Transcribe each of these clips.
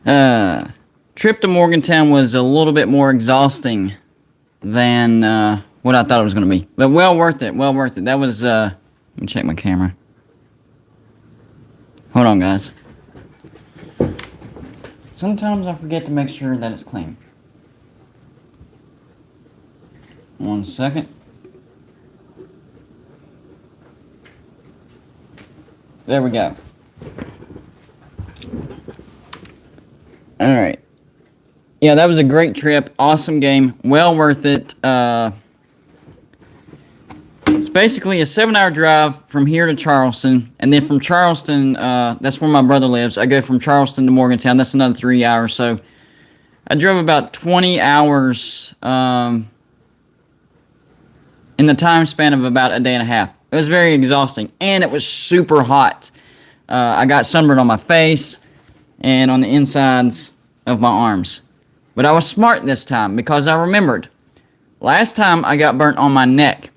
Trip to Morgantown was a little bit more exhausting than what I thought it was going to be. But well worth it, well worth it. That was, let me check my camera. Hold on, guys. Sometimes I forget to make sure that it's clean. 1 second. There we go. Alright. Yeah, that was a great trip. Awesome game. Well worth it. It's basically a 7-hour drive from here to Charleston. And then from Charleston, that's where my brother lives. I go from Charleston to Morgantown. That's another 3 hours. So I drove about 20 hours in the time span of about a day and a half. It was very exhausting. And it was super hot. I got sunburned on my face and on the insides of my arms. But I was smart this time because I remembered. Last time I got burnt on my neck.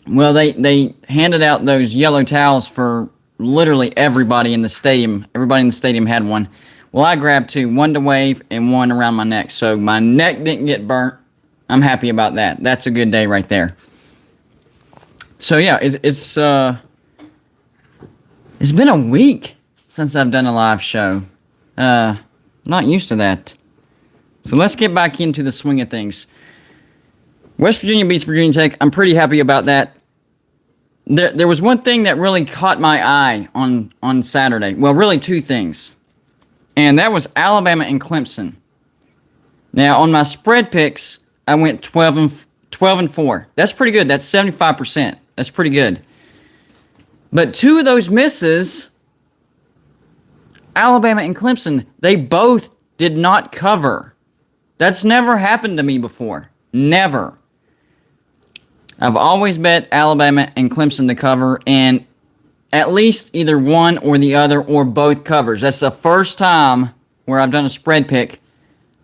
Well, they handed out those yellow towels for literally everybody in the stadium. Everybody in the stadium had one. Well, I grabbed two. One to wave and one around my neck. So my neck didn't get burnt. I'm happy about that. That's a good day right there. So yeah, it's been a week since I've done a live show. Not used to that. So let's get back into the swing of things. West Virginia beats Virginia Tech. I'm pretty happy about that. There was one thing that really caught my eye on Saturday. Well, really two things. And that was Alabama and Clemson. Now, on my spread picks, I went 12 and 4. That's pretty good. That's 75%. That's pretty good. But two of those misses, Alabama and Clemson, they both did not cover. That's never happened to me before. Never. I've always bet Alabama and Clemson to cover, and at least either one or the other or both covers. That's the first time where I've done a spread pick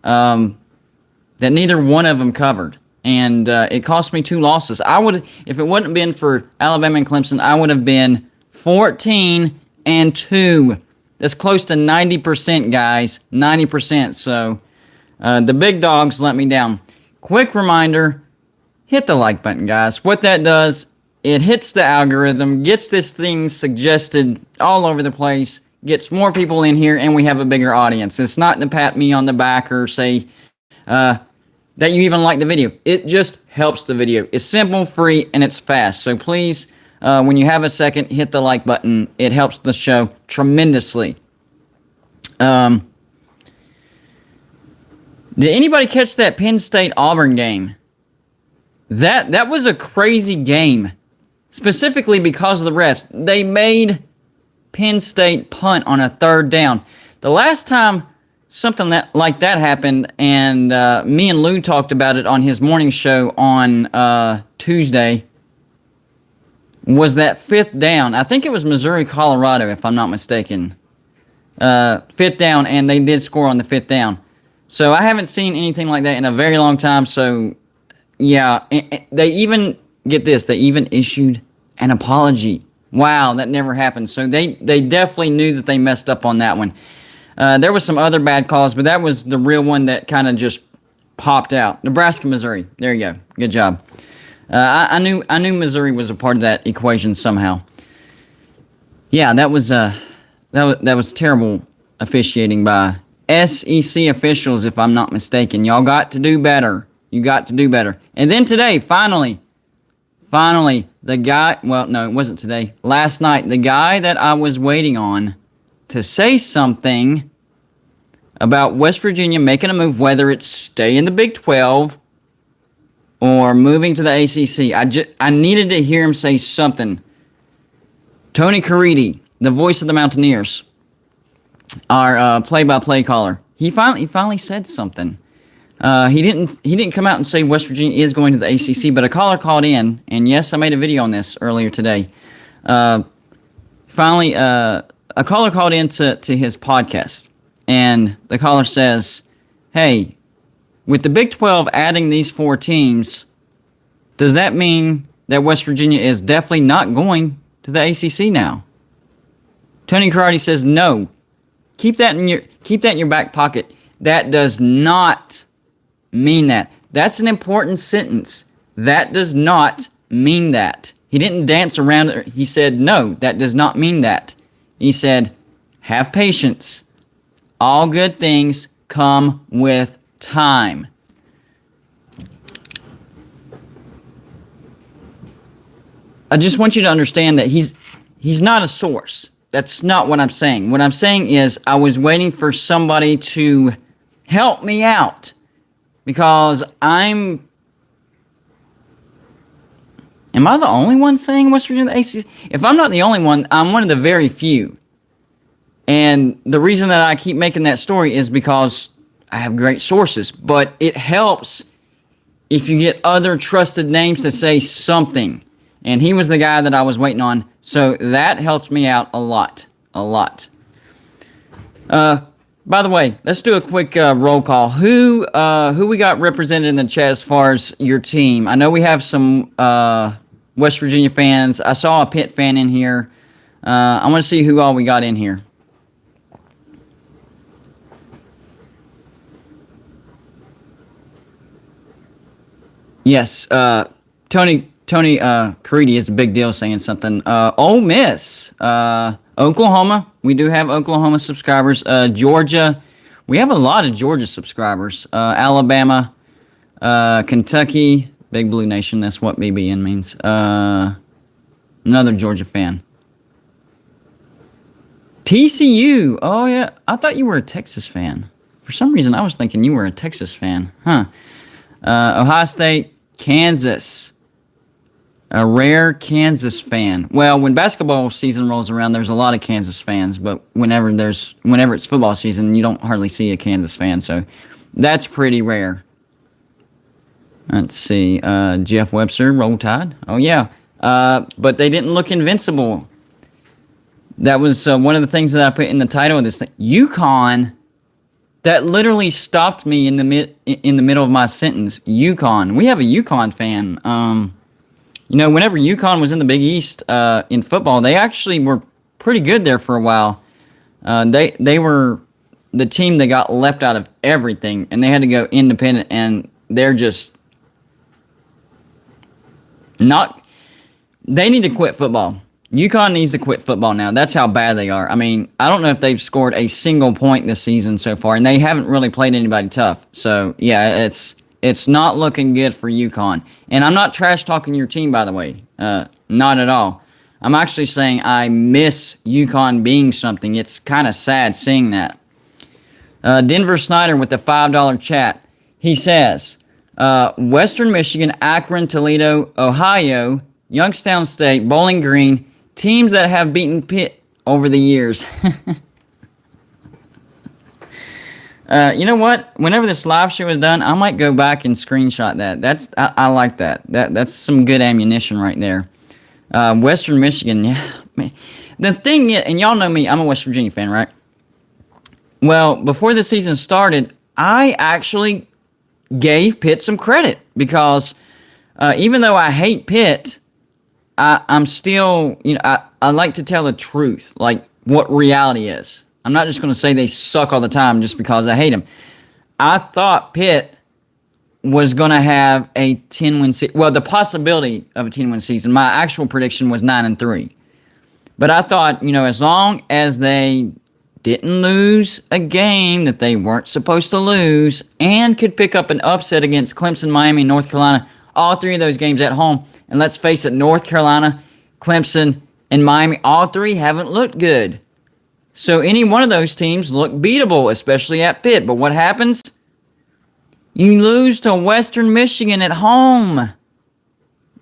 that neither one of them covered. And it cost me 2 losses. I would, if it wouldn't have been for Alabama and Clemson, I would have been 14 and 2. That's close to 90%, guys. 90%. So the big dogs let me down. Quick reminder, hit the like button, guys. What that does, it hits the algorithm, gets this thing suggested all over the place, gets more people in here, and we have a bigger audience. It's not to pat me on the back or say that you even like the video. It just helps the video. It's simple, free, and it's fast. So please, when you have a second, hit the like button. It helps the show tremendously. Did anybody catch that Penn State-Auburn game? That was a crazy game. Specifically because of the refs. They made Penn State punt on a 3rd down. The last time something like that happened, and me and Lou talked about it on his morning show on Tuesday, was that 5th down. I think it was Missouri, Colorado, if I'm not mistaken. 5th down, and they did score on the 5th down. So I haven't seen anything like that in a very long time. So, yeah, they even, get this, they even issued an apology. Wow, that never happened. So they definitely knew that they messed up on that one. There was some other bad calls, but that was the real one that kind of just popped out. Nebraska, Missouri. There you go. Good job. I knew Missouri was a part of that equation somehow. Yeah, that was terrible officiating by SEC officials, if I'm not mistaken. Y'all got to do better. You got to do better. And then today, finally, the guy, well, no, it wasn't today. Last night, the guy that I was waiting on to say something about West Virginia making a move, whether it's stay in the Big 12 or moving to the ACC. I needed to hear him say something. Tony Caridi, the voice of the Mountaineers, our play-by-play caller, he finally said something. He didn't come out and say West Virginia is going to the ACC, but a caller called in, and yes, I made a video on this earlier today. Finally, a caller called in to his podcast, and the caller says, hey, with the Big 12 adding these 4 teams, does that mean that West Virginia is definitely not going to the ACC now? Tony Karate says no. keep that in your back pocket. That does not mean that. That's an important sentence. That does not mean that. He didn't dance around it. He said, no, that does not mean that. He said, have patience. All good things come with time. I just want you to understand that he's not a source. That's not what I'm saying. What I'm saying is I was waiting for somebody to help me out because Am I the only one saying West Virginia ACC? If I'm not the only one, I'm one of the very few. And the reason that I keep making that story is because I have great sources. But it helps if you get other trusted names to say something. And he was the guy that I was waiting on. So that helps me out a lot. A lot. By the way, let's do a quick roll call. Who we got represented in the chat as far as your team? I know we have some West Virginia fans. I saw a Pitt fan in here. I want to see who all we got in here. Yes, Tony Caridi is a big deal saying something. Ole Miss, Oklahoma. We do have Oklahoma subscribers. Georgia. We have a lot of Georgia subscribers. Alabama, Kentucky, Big Blue Nation. That's what BBN means. Another Georgia fan. TCU. Oh, yeah. I thought you were a Texas fan. For some reason, I was thinking you were a Texas fan. Huh. Ohio State, Kansas. A rare Kansas fan. Well, when basketball season rolls around, there's a lot of Kansas fans, but whenever it's football season, you don't hardly see a Kansas fan, so that's pretty rare. Let's see. Jeff Webster, Roll Tide. Oh, yeah. But they didn't look invincible. That was one of the things that I put in the title of this thing. UConn. That literally stopped me in the middle of my sentence. UConn. We have a UConn fan. Whenever UConn was in the Big East in football, they actually were pretty good there for a while. They were the team that got left out of everything, and they had to go independent, and they're just not. They need to quit football. UConn needs to quit football now. That's how bad they are. I mean, I don't know if they've scored a single point this season so far, and they haven't really played anybody tough. So, yeah, it's not looking good for UConn. And I'm not trash-talking your team, by the way. Not at all. I'm actually saying I miss UConn being something. It's kind of sad seeing that. Denver Snyder with the $5 chat. He says, Western Michigan, Akron, Toledo, Ohio, Youngstown State, Bowling Green, teams that have beaten Pitt over the years. You know what? Whenever this live show is done, I might go back and screenshot that. I like that. That's some good ammunition right there. Western Michigan, yeah. Man. The thing is, and y'all know me, I'm a West Virginia fan, right? Well, before the season started, I actually gave Pitt some credit because even though I hate Pitt, I'm still, I like to tell the truth, like what reality is. I'm not just going to say they suck all the time just because I hate them. I thought Pitt was going to have a 10-win season. Well, the possibility of a 10-win season. My actual prediction was 9-3. But I thought, as long as they didn't lose a game that they weren't supposed to lose and could pick up an upset against Clemson, Miami, and North Carolina, all three of those games at home. And let's face it, North Carolina, Clemson, and Miami, all three haven't looked good. So any one of those teams look beatable, especially at Pitt. But what happens? You lose to Western Michigan at home.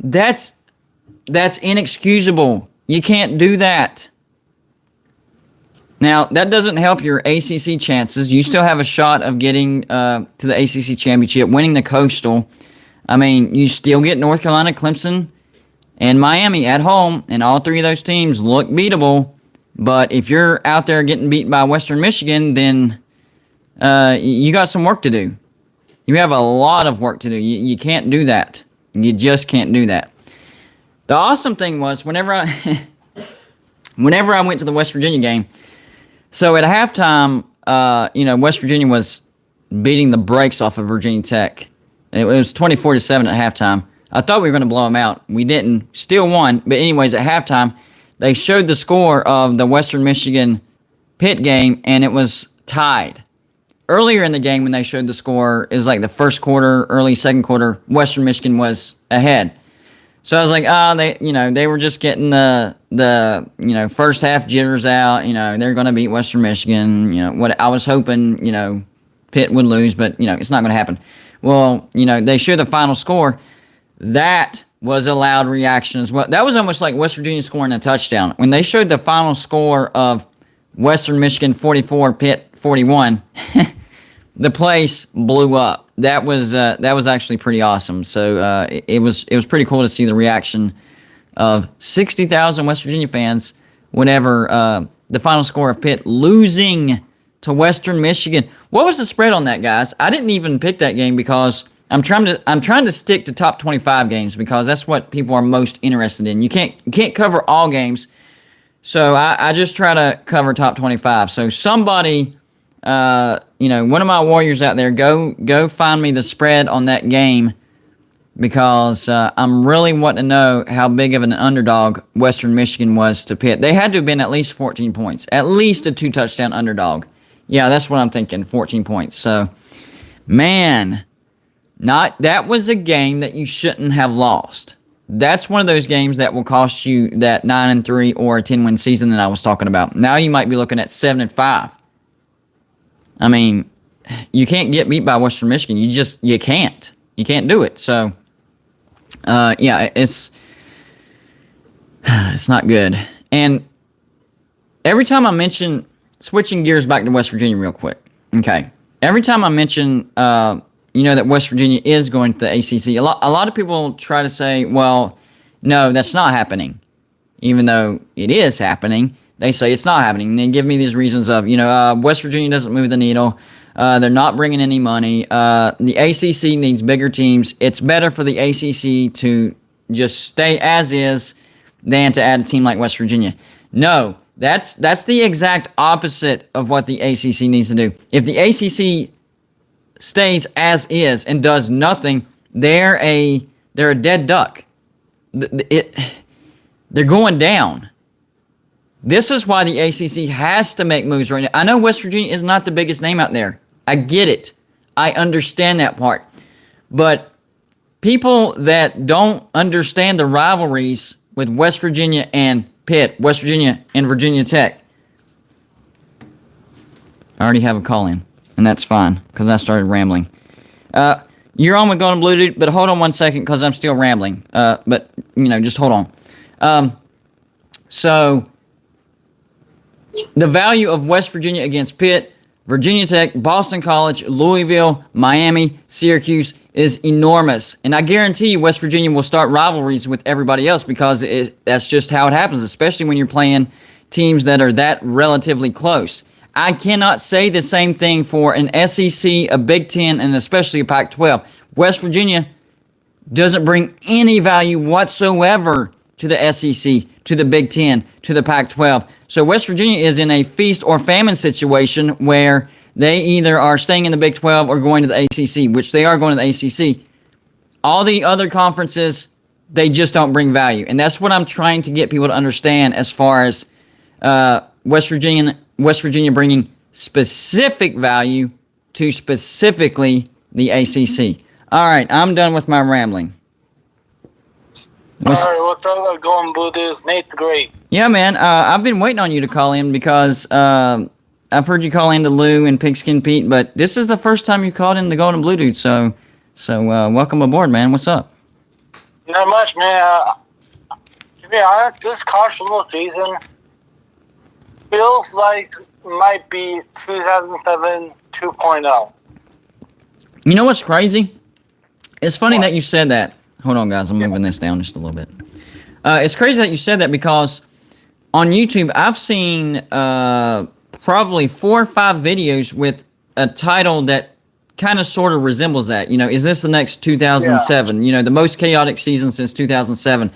That's inexcusable. You can't do that. Now, that doesn't help your ACC chances. You still have a shot of getting to the ACC championship, winning the Coastal. I mean, you still get North Carolina, Clemson, and Miami at home, and all three of those teams look beatable. But if you're out there getting beat by Western Michigan, then you got some work to do. You have a lot of work to do. You can't do that. You just can't do that. The awesome thing was, whenever I went to the West Virginia game, So at halftime, West Virginia was beating the brakes off of Virginia Tech. It was 24-7 at halftime. I thought we were going to blow them out. We didn't. Still won. But anyways, at halftime, they showed the score of the Western Michigan Pitt game, and it was tied. Earlier in the game, when they showed the score, it was like the first quarter, early second quarter, Western Michigan was ahead. So I was like, they were just getting the first half jitters out. They're going to beat Western Michigan. What I was hoping, Pitt would lose, but it's not going to happen. Well, they showed the final score. That was a loud reaction as well. That was almost like West Virginia scoring a touchdown. When they showed the final score of Western Michigan 44, Pitt 41, the place blew up. That was actually pretty awesome. So it was pretty cool to see the reaction of 60,000 West Virginia fans whenever the final score of Pitt losing to Western Michigan. What was the spread on that, guys? I didn't even pick that game because I'm trying to stick to top 25 games because that's what people are most interested in. You can't cover all games, so I just try to cover top 25. So somebody, one of my Warriors out there, go find me the spread on that game because I'm really wanting to know how big of an underdog Western Michigan was to Pitt. They had to have been at least 14 points, at least a 2-touchdown underdog. Yeah, that's what I'm thinking, 14 points. So, man, that was a game that you shouldn't have lost. That's one of those games that will cost you that 9-3 or a 10-win season that I was talking about. Now you might be looking at 7-5. I mean, you can't get beat by Western Michigan. You can't. You can't do it. So, it's not good. And every time I mention, switching gears back to West Virginia real quick. Okay. Every time I mention, that West Virginia is going to the ACC, a lot of people try to say, well, no, that's not happening. Even though it is happening, they say it's not happening. And they give me these reasons of, West Virginia doesn't move the needle. They're not bringing any money. The ACC needs bigger teams. It's better for the ACC to just stay as is than to add a team like West Virginia. No, that's the exact opposite of what the ACC needs to do. If the ACC stays as is and does nothing, they're a dead duck. They're going down. This is why the ACC has to make moves right now. I know West Virginia is not the biggest name out there. I get it. I understand that part. But people that don't understand the rivalries with West Virginia and Pitt, West Virginia and Virginia Tech, I already have a call in, and that's fine because I started rambling. You're on with Golden Blue Dude, but hold on 1 second because I'm still rambling. But just hold on. So the value of West Virginia against Pitt, Virginia Tech, Boston College, Louisville, Miami, Syracuse is enormous. And I guarantee you West Virginia will start rivalries with everybody else because that's just how it happens, especially when you're playing teams that are that relatively close. I cannot say the same thing for an SEC, a Big Ten, and especially a Pac-12. West Virginia doesn't bring any value whatsoever to the SEC, to the Big Ten, to the Pac-12. So West Virginia is in a feast or famine situation where they either are staying in the Big 12 or going to the ACC, which they are going to the ACC. All the other conferences, they just don't bring value. And that's what I'm trying to get people to understand as far as West Virginia bringing specific value to specifically the ACC. All right, I'm done with my rambling. All right, what's up, Golden Blue Dudes? Nate the Great. Yeah, man, I've been waiting on you to call in because I've heard you call in to Lou and Pigskin Pete, but this is the first time you called in the Golden Blue Dude, so welcome aboard, man. What's up? Not much, man. To be honest, this college football season feels like might be 2007 2.0. You know what's crazy? It's funny that you said that. Hold on, guys. I'm moving this down just a little bit. It's crazy that you said that because on YouTube, I've seen probably 4 or 5 videos with a title that kind of sort of resembles that. Is this the next 2007? Yeah. The most chaotic season since 2007.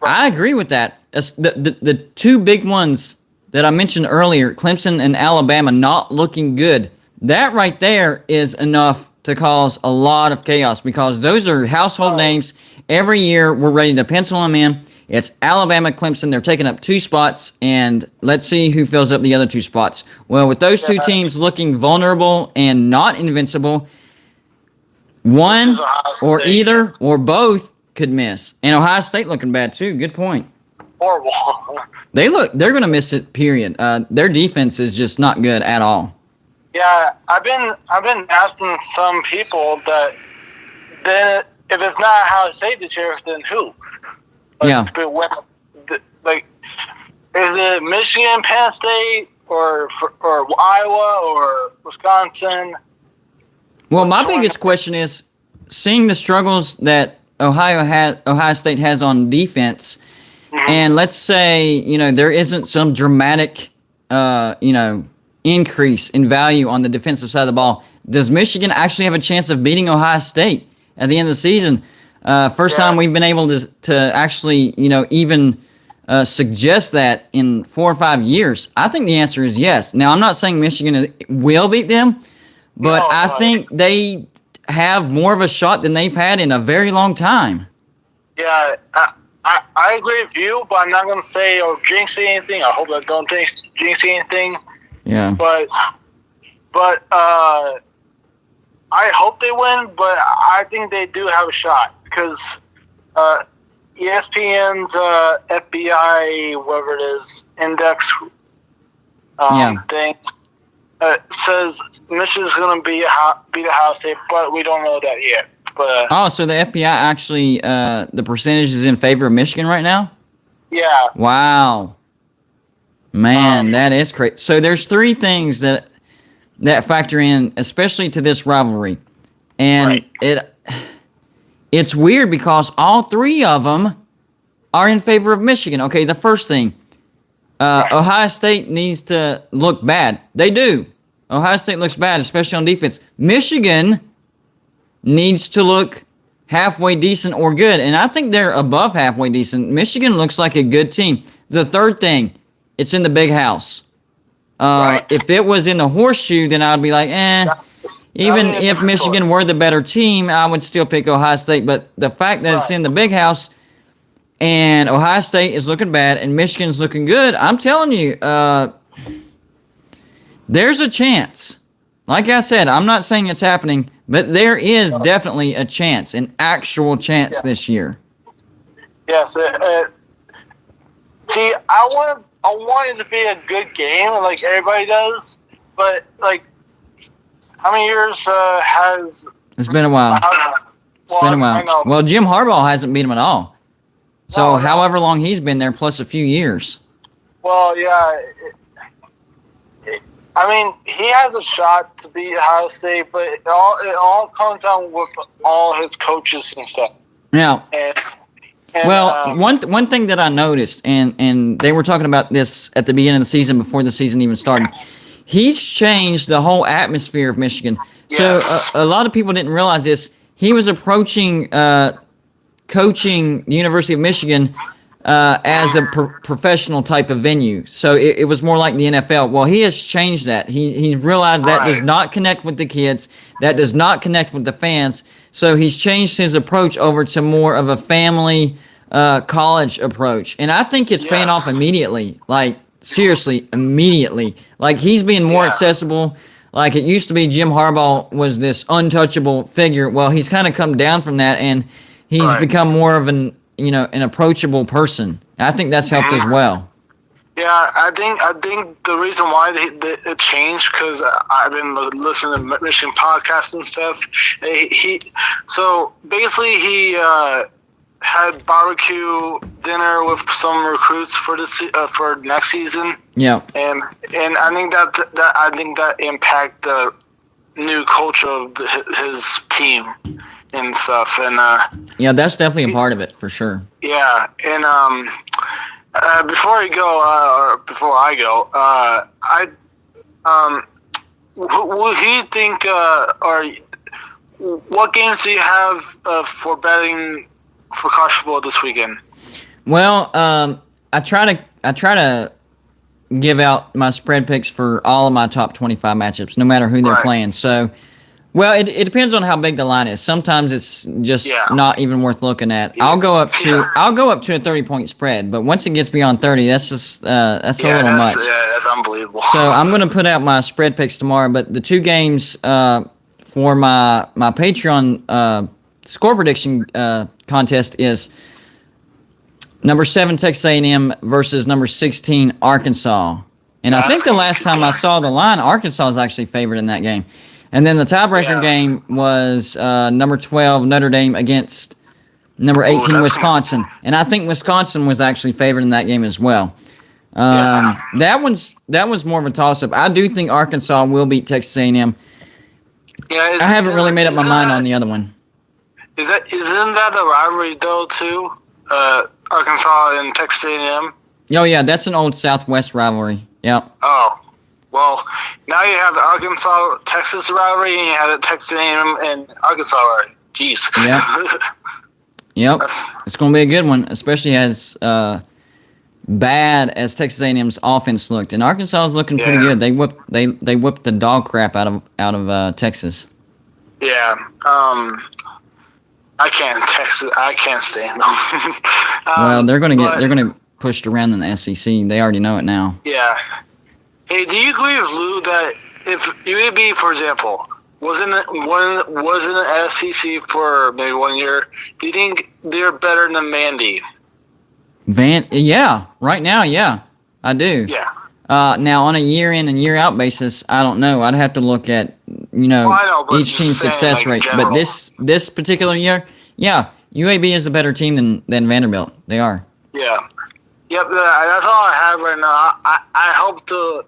Right. I agree with that. The 2 big ones that I mentioned earlier, Clemson and Alabama not looking good, that right there is enough to cause a lot of chaos because those are household names. Every year we're ready to pencil them in. It's Alabama, Clemson. They're taking up 2 spots, and let's see who fills up the other 2 spots. Well, with those 2 teams looking vulnerable and not invincible, one or either or both could miss. And Ohio State looking bad too. Good point. Horrible. They're going to miss it. Period. Their defense is just not good at all. Yeah, I've been asking some people that then if it's not Ohio State this year, then who? Like, like, is it Michigan, Penn State, or Iowa, or Wisconsin? Well, my biggest question is seeing the struggles that Ohio State has on defense, and let's say there isn't some dramatic increase in value on the defensive side of the ball. Does Michigan actually have a chance of beating Ohio State at the end of the season? First time we've been able to actually even suggest that in 4 or 5 years. I think the answer is yes. Now, I'm not saying Michigan will beat them, but I think they have more of a shot than they've had in a very long time. Yeah, I agree with you, but I'm not going to say or jinx anything. I hope I don't jinx anything. Yeah. But I hope they win, but I think they do have a shot because ESPN's FBI, whatever it is, index thing says Michigan's going to beat Ohio State, but we don't know that yet. But so the FBI actually, the percentage is in favor of Michigan right now? Yeah. Wow. Man, that is crazy. So there's 3 things that factor in, especially to this rivalry. And it's weird because all 3 of them are in favor of Michigan. Okay, the first thing, Ohio State needs to look bad. They do. Ohio State looks bad, especially on defense. Michigan needs to look halfway decent or good, and I think they're above halfway decent. Michigan looks like a good team. The third thing, it's in the big house. If it was in the horseshoe, then I'd be like, even if Michigan were the better team, I would still pick Ohio State. But the fact that it's in the big house and Ohio State is looking bad and Michigan's looking good, I'm telling you, there's a chance. Like I said, I'm not saying it's happening, but there is definitely a chance, an actual chance this year. Yes. See, I want it to be a good game, like everybody does. But how many years has? It's been a while. It's been a while. I know. Well, Jim Harbaugh hasn't beat him at all. So however long he's been there, plus a few years. Well, yeah. I mean, he has a shot to beat Ohio State, but it all comes down with all his coaches and stuff. Yeah. And, well, one thing that I noticed, and they were talking about this at the beginning of the season before the season even started, he's changed the whole atmosphere of Michigan. Yes. So a lot of people didn't realize this. He was approaching coaching the University of Michigan as a professional type of venue. So it was more like the NFL. Well, he has changed that. He realized that does not connect with the kids. That does not connect with the fans. So he's changed his approach over to more of a family college approach. And I think it's paying off immediately. Like, seriously, immediately. Like, he's being more accessible. Like, it used to be Jim Harbaugh was this untouchable figure. Well, he's kind of come down from that, and he's become more of an approachable person. I think that's helped as well. Yeah, I think the reason why it changed because I've been listening to Michigan podcasts and stuff. So basically he had barbecue dinner with some recruits for next season. Yeah, and I think that impact the new culture of his team and stuff. And yeah, that's definitely a part of it for sure. Yeah, and before I go, who do you think what games do you have for betting for college football this weekend? Well, I try to give out my spread picks for all of my top 25 matchups, no matter who they're Right. playing. So, well, it depends on how big the line is. Sometimes it's just Yeah. not even worth looking at. Yeah. I'll go up to Yeah. a 30-point spread, but once it gets beyond 30, that's just that's a Yeah, little much. that's unbelievable. So I'm going to put out my spread picks tomorrow, but the two games for my Patreon score prediction contest is number 7 Texas A&M versus number 16 Arkansas. And I think the last time I saw the line, Arkansas is actually favored in that game. And then the tiebreaker Yeah. game was number 12 Notre Dame against number 18 that's- Wisconsin. And I think Wisconsin was actually favored in that game as well. Yeah. That was more of a toss-up. I do think Arkansas will beat Texas A&M. Yeah, I haven't really made up my mind on the other one. Isn't that a rivalry though too? Arkansas and Texas A&M. Oh yeah, that's an old Southwest rivalry. Yep. Oh, well, now you have the Arkansas Texas rivalry, and you have the Texas A&M and Arkansas rivalry. Jeez. Yeah. Yep. That's- It's going to be a good one, especially as bad as Texas A&M's offense looked. And Arkansas is looking pretty Yeah. good. They whipped the dog crap out of Texas. Yeah. I can't stand them. Well, they're going but- to pushed around in the SEC. They already know it now. Yeah. Hey, do you agree with Lou that if UAB, for example, was in the SEC for maybe 1 year, do you think they're better than Vandy? Yeah, right now, yeah, I do. Yeah. Now, on a year in and year out basis, I don't know. I'd have to look at Well, I know, but each just team's saying, success like, in rate. general. But this particular year, yeah, UAB is a better team than Vanderbilt. They are. Yeah. Yep, that's all I have right now. I hope to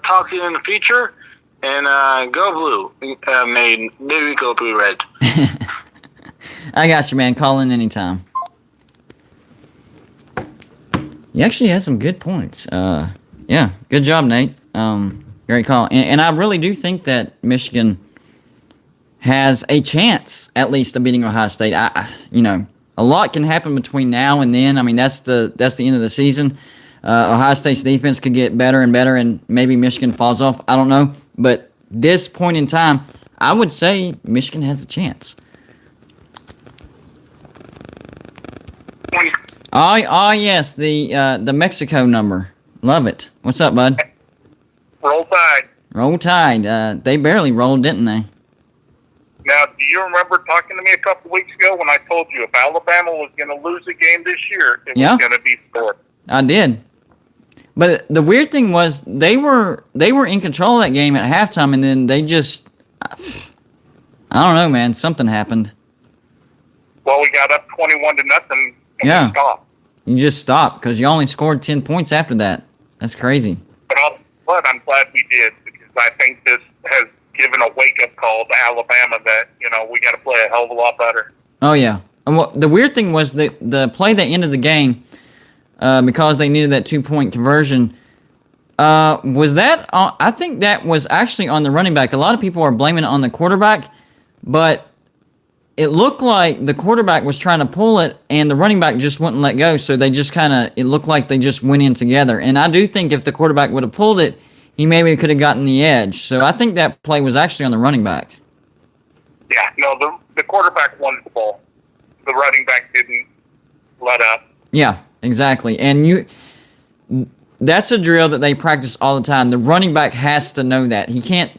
talk to you in the future, and go blue. Maybe go blue red. I got you, man. Call in anytime. You actually had some good points. Yeah, good job, Nate. Great call. And I really do think that Michigan has a chance, at least, of beating Ohio State. A lot can happen between now and then. I mean, that's the end of the season. Ohio State's defense could get better and better, and maybe Michigan falls off. I don't know. But this point in time, I would say Michigan has a chance. Oh yes, the Mexico number. Love it. What's up, bud? Roll Tide. Roll Tide. They barely rolled, didn't they? Now, do you remember talking to me a couple weeks ago when I told you if Alabama was going to lose a game this year, it Yeah. was going to be Florida? I did. But the weird thing was they were in control of that game at halftime, and then they just, I don't know, man. Something happened. Well, we got up 21-0, and Yeah. we stopped. You just stopped because you only scored 10 points after that. That's crazy. But I'm glad we did, because I think this has given a wake-up call to Alabama that, we got to play a hell of a lot better. Oh yeah. And the weird thing was the play that ended the game, because they needed that 2-point conversion. Was that? I think that was actually on the running back. A lot of people are blaming it on the quarterback, but it looked like the quarterback was trying to pull it, and the running back just wouldn't let go. So they just it looked like they just went in together. And I do think if the quarterback would have pulled it, he maybe could have gotten the edge. So I think that play was actually on the running back. Yeah, no, the quarterback won the ball. The running back didn't let up. Yeah, exactly. And that's a drill that they practice all the time. The running back has to know that. He can't,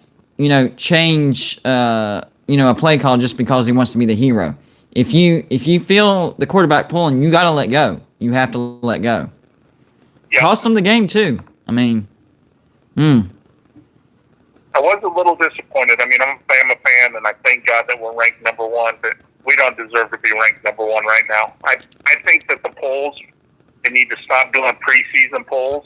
change, a play call just because he wants to be the hero. If you feel the quarterback pulling, you got to let go. You have to let go. Yeah. Cost them the game, too. I mean, I was a little disappointed. I mean, I'm a fan, and I thank God that we're ranked number one, but we don't deserve to be ranked number one right now. I think that the polls, they need to stop doing preseason polls,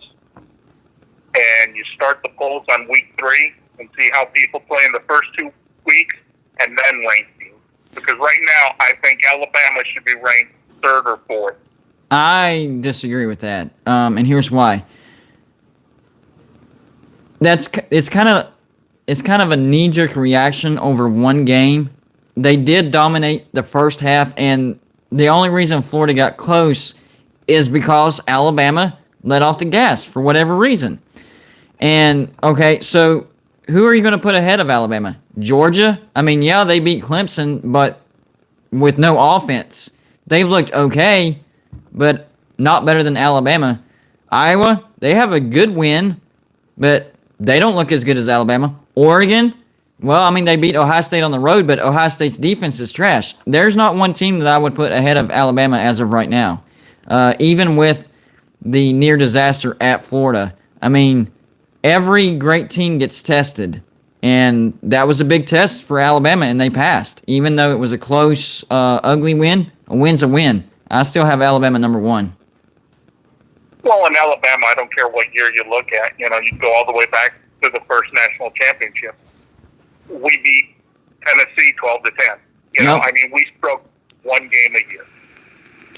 and you start the polls on week 3 and see how people play in the first 2 weeks, and then rank you. Because right now, I think Alabama should be ranked 3rd or 4th. I disagree with that, and here's why. It's kind of a knee-jerk reaction over one game. They did dominate the first half, and the only reason Florida got close is because Alabama let off the gas for whatever reason. And, okay, so who are you going to put ahead of Alabama? Georgia? I mean, yeah, they beat Clemson, but with no offense. They've looked okay, but not better than Alabama. Iowa, they have a good win, but they don't look as good as Alabama. Oregon, well, I mean, they beat Ohio State on the road, but Ohio State's defense is trash. There's not one team that I would put ahead of Alabama as of right now, even with the near disaster at Florida. I mean, every great team gets tested, and that was a big test for Alabama, and they passed. Even though it was a close, ugly win, a win's a win. I still have Alabama number 1. Well, in Alabama, I don't care what year you look at. You know, you go all the way back to the first national championship. We beat Tennessee 12-10. You know, Yep. I mean, we broke one game a year.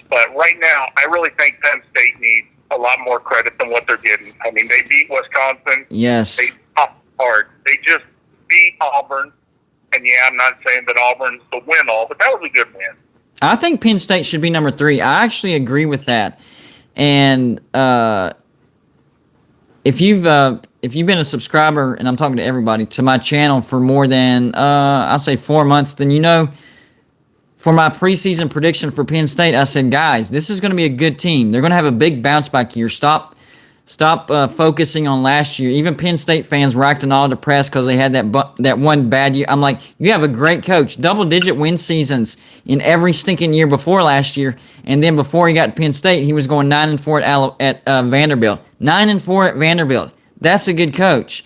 But right now, I really think Penn State needs a lot more credit than what they're getting. I mean, they beat Wisconsin. Yes. They topped hard. They just beat Auburn. And yeah, I'm not saying that Auburn's the win-all, but that was a good win. I think Penn State should be number 3. I actually agree with that. And if you've been a subscriber, and I'm talking to everybody, to my channel for more than I'll say 4 months, then you know, for my preseason prediction for Penn State, I said, guys, this is going to be a good team. They're going to have a big bounce back year. Stop focusing on last year. Even Penn State fans were acting all depressed because they had that one bad year. I'm like, you have a great coach. Double-digit win seasons in every stinking year before last year. And then before he got to Penn State, he was going 9-4 at Vanderbilt. 9-4 at Vanderbilt. That's a good coach.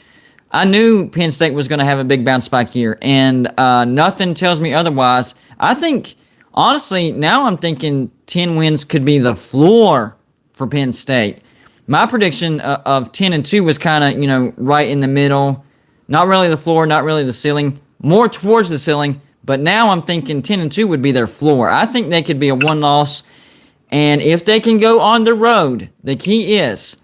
I knew Penn State was going to have a big bounce back year, and nothing tells me otherwise. I think, honestly, now I'm thinking 10 wins could be the floor for Penn State. My prediction of 10-2 was kind of, right in the middle. Not really the floor, not really the ceiling. More towards the ceiling, but now I'm thinking 10-2 would be their floor. I think they could be a one-loss, and if they can go on the road, the key is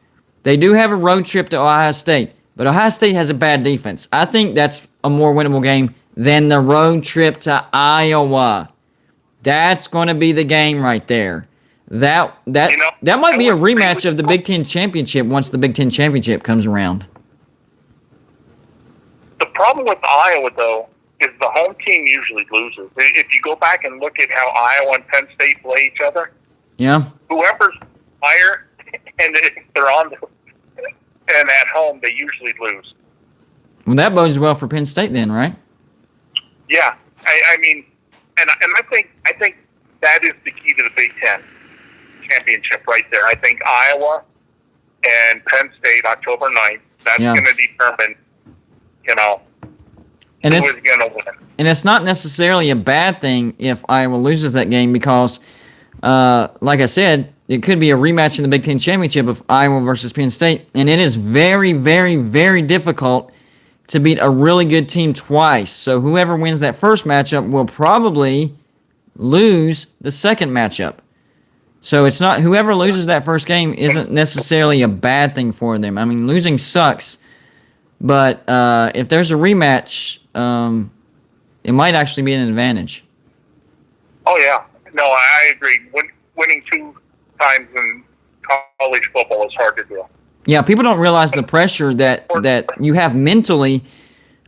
they do have a road trip to Ohio State, but Ohio State has a bad defense. I think that's a more winnable game than the road trip to Iowa. That's going to be the game right there. That might be a rematch of the Big Ten Championship once the Big Ten Championship comes around. The problem with Iowa, though, is the home team usually loses. If you go back and look at how Iowa and Penn State play each other, Yeah. whoever's higher and if they're on and at home, they usually lose. Well, that bodes well for Penn State then, right? Yeah, I mean, and I think that is the key to the Big Ten Championship right there. I think Iowa and Penn State, October 9th, that's going to determine, And who is going to win. And it's not necessarily a bad thing if Iowa loses that game because, like I said, it could be a rematch in the Big Ten Championship of Iowa versus Penn State, and it is very, very, very difficult to beat a really good team twice. So whoever wins that first matchup will probably lose the second matchup. So it's not whoever loses that first game isn't necessarily a bad thing for them. I mean, losing sucks, but if there's a rematch, it might actually be an advantage. Oh yeah, no, I agree. Winning 2 times in college football is hard to do. Yeah, people don't realize the pressure that you have mentally